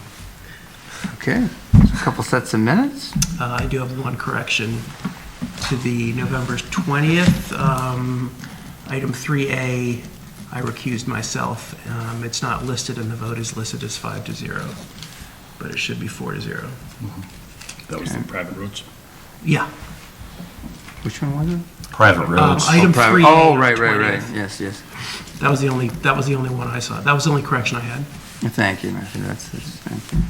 Okay. A couple sets of minutes. I do have one correction to the November 20th, item 3A. I recused myself. It's not listed, and the vote is listed as 5-0, but it should be 4-0. That was the private roads. Yeah. Which one was it? Private roads. Item 3A. Oh, right. 20th. Yes. That was the only one I saw. That was the only correction I had. Thank you, Matthew. Thank you.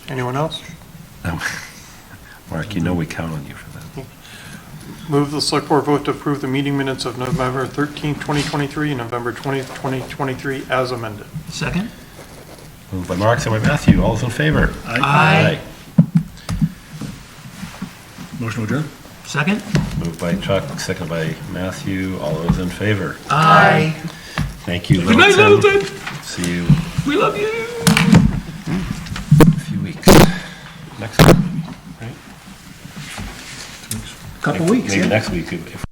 Anyone else? Mark, you know we count on you for that. Move the select board vote to approve the meeting minutes of November 13th, 2023, and November 20th, 2023, as amended. Second? Moved by Mark, second by Matthew. All those in favor? Aye. Motion to adjourn? Second? Moved by Chuck, second by Matthew. All those in favor? Aye. Thank you, Good night, Littleton. Littleton. See you We love you. in a few weeks. Next week, maybe, right? Couple weeks, Maybe yeah. next week if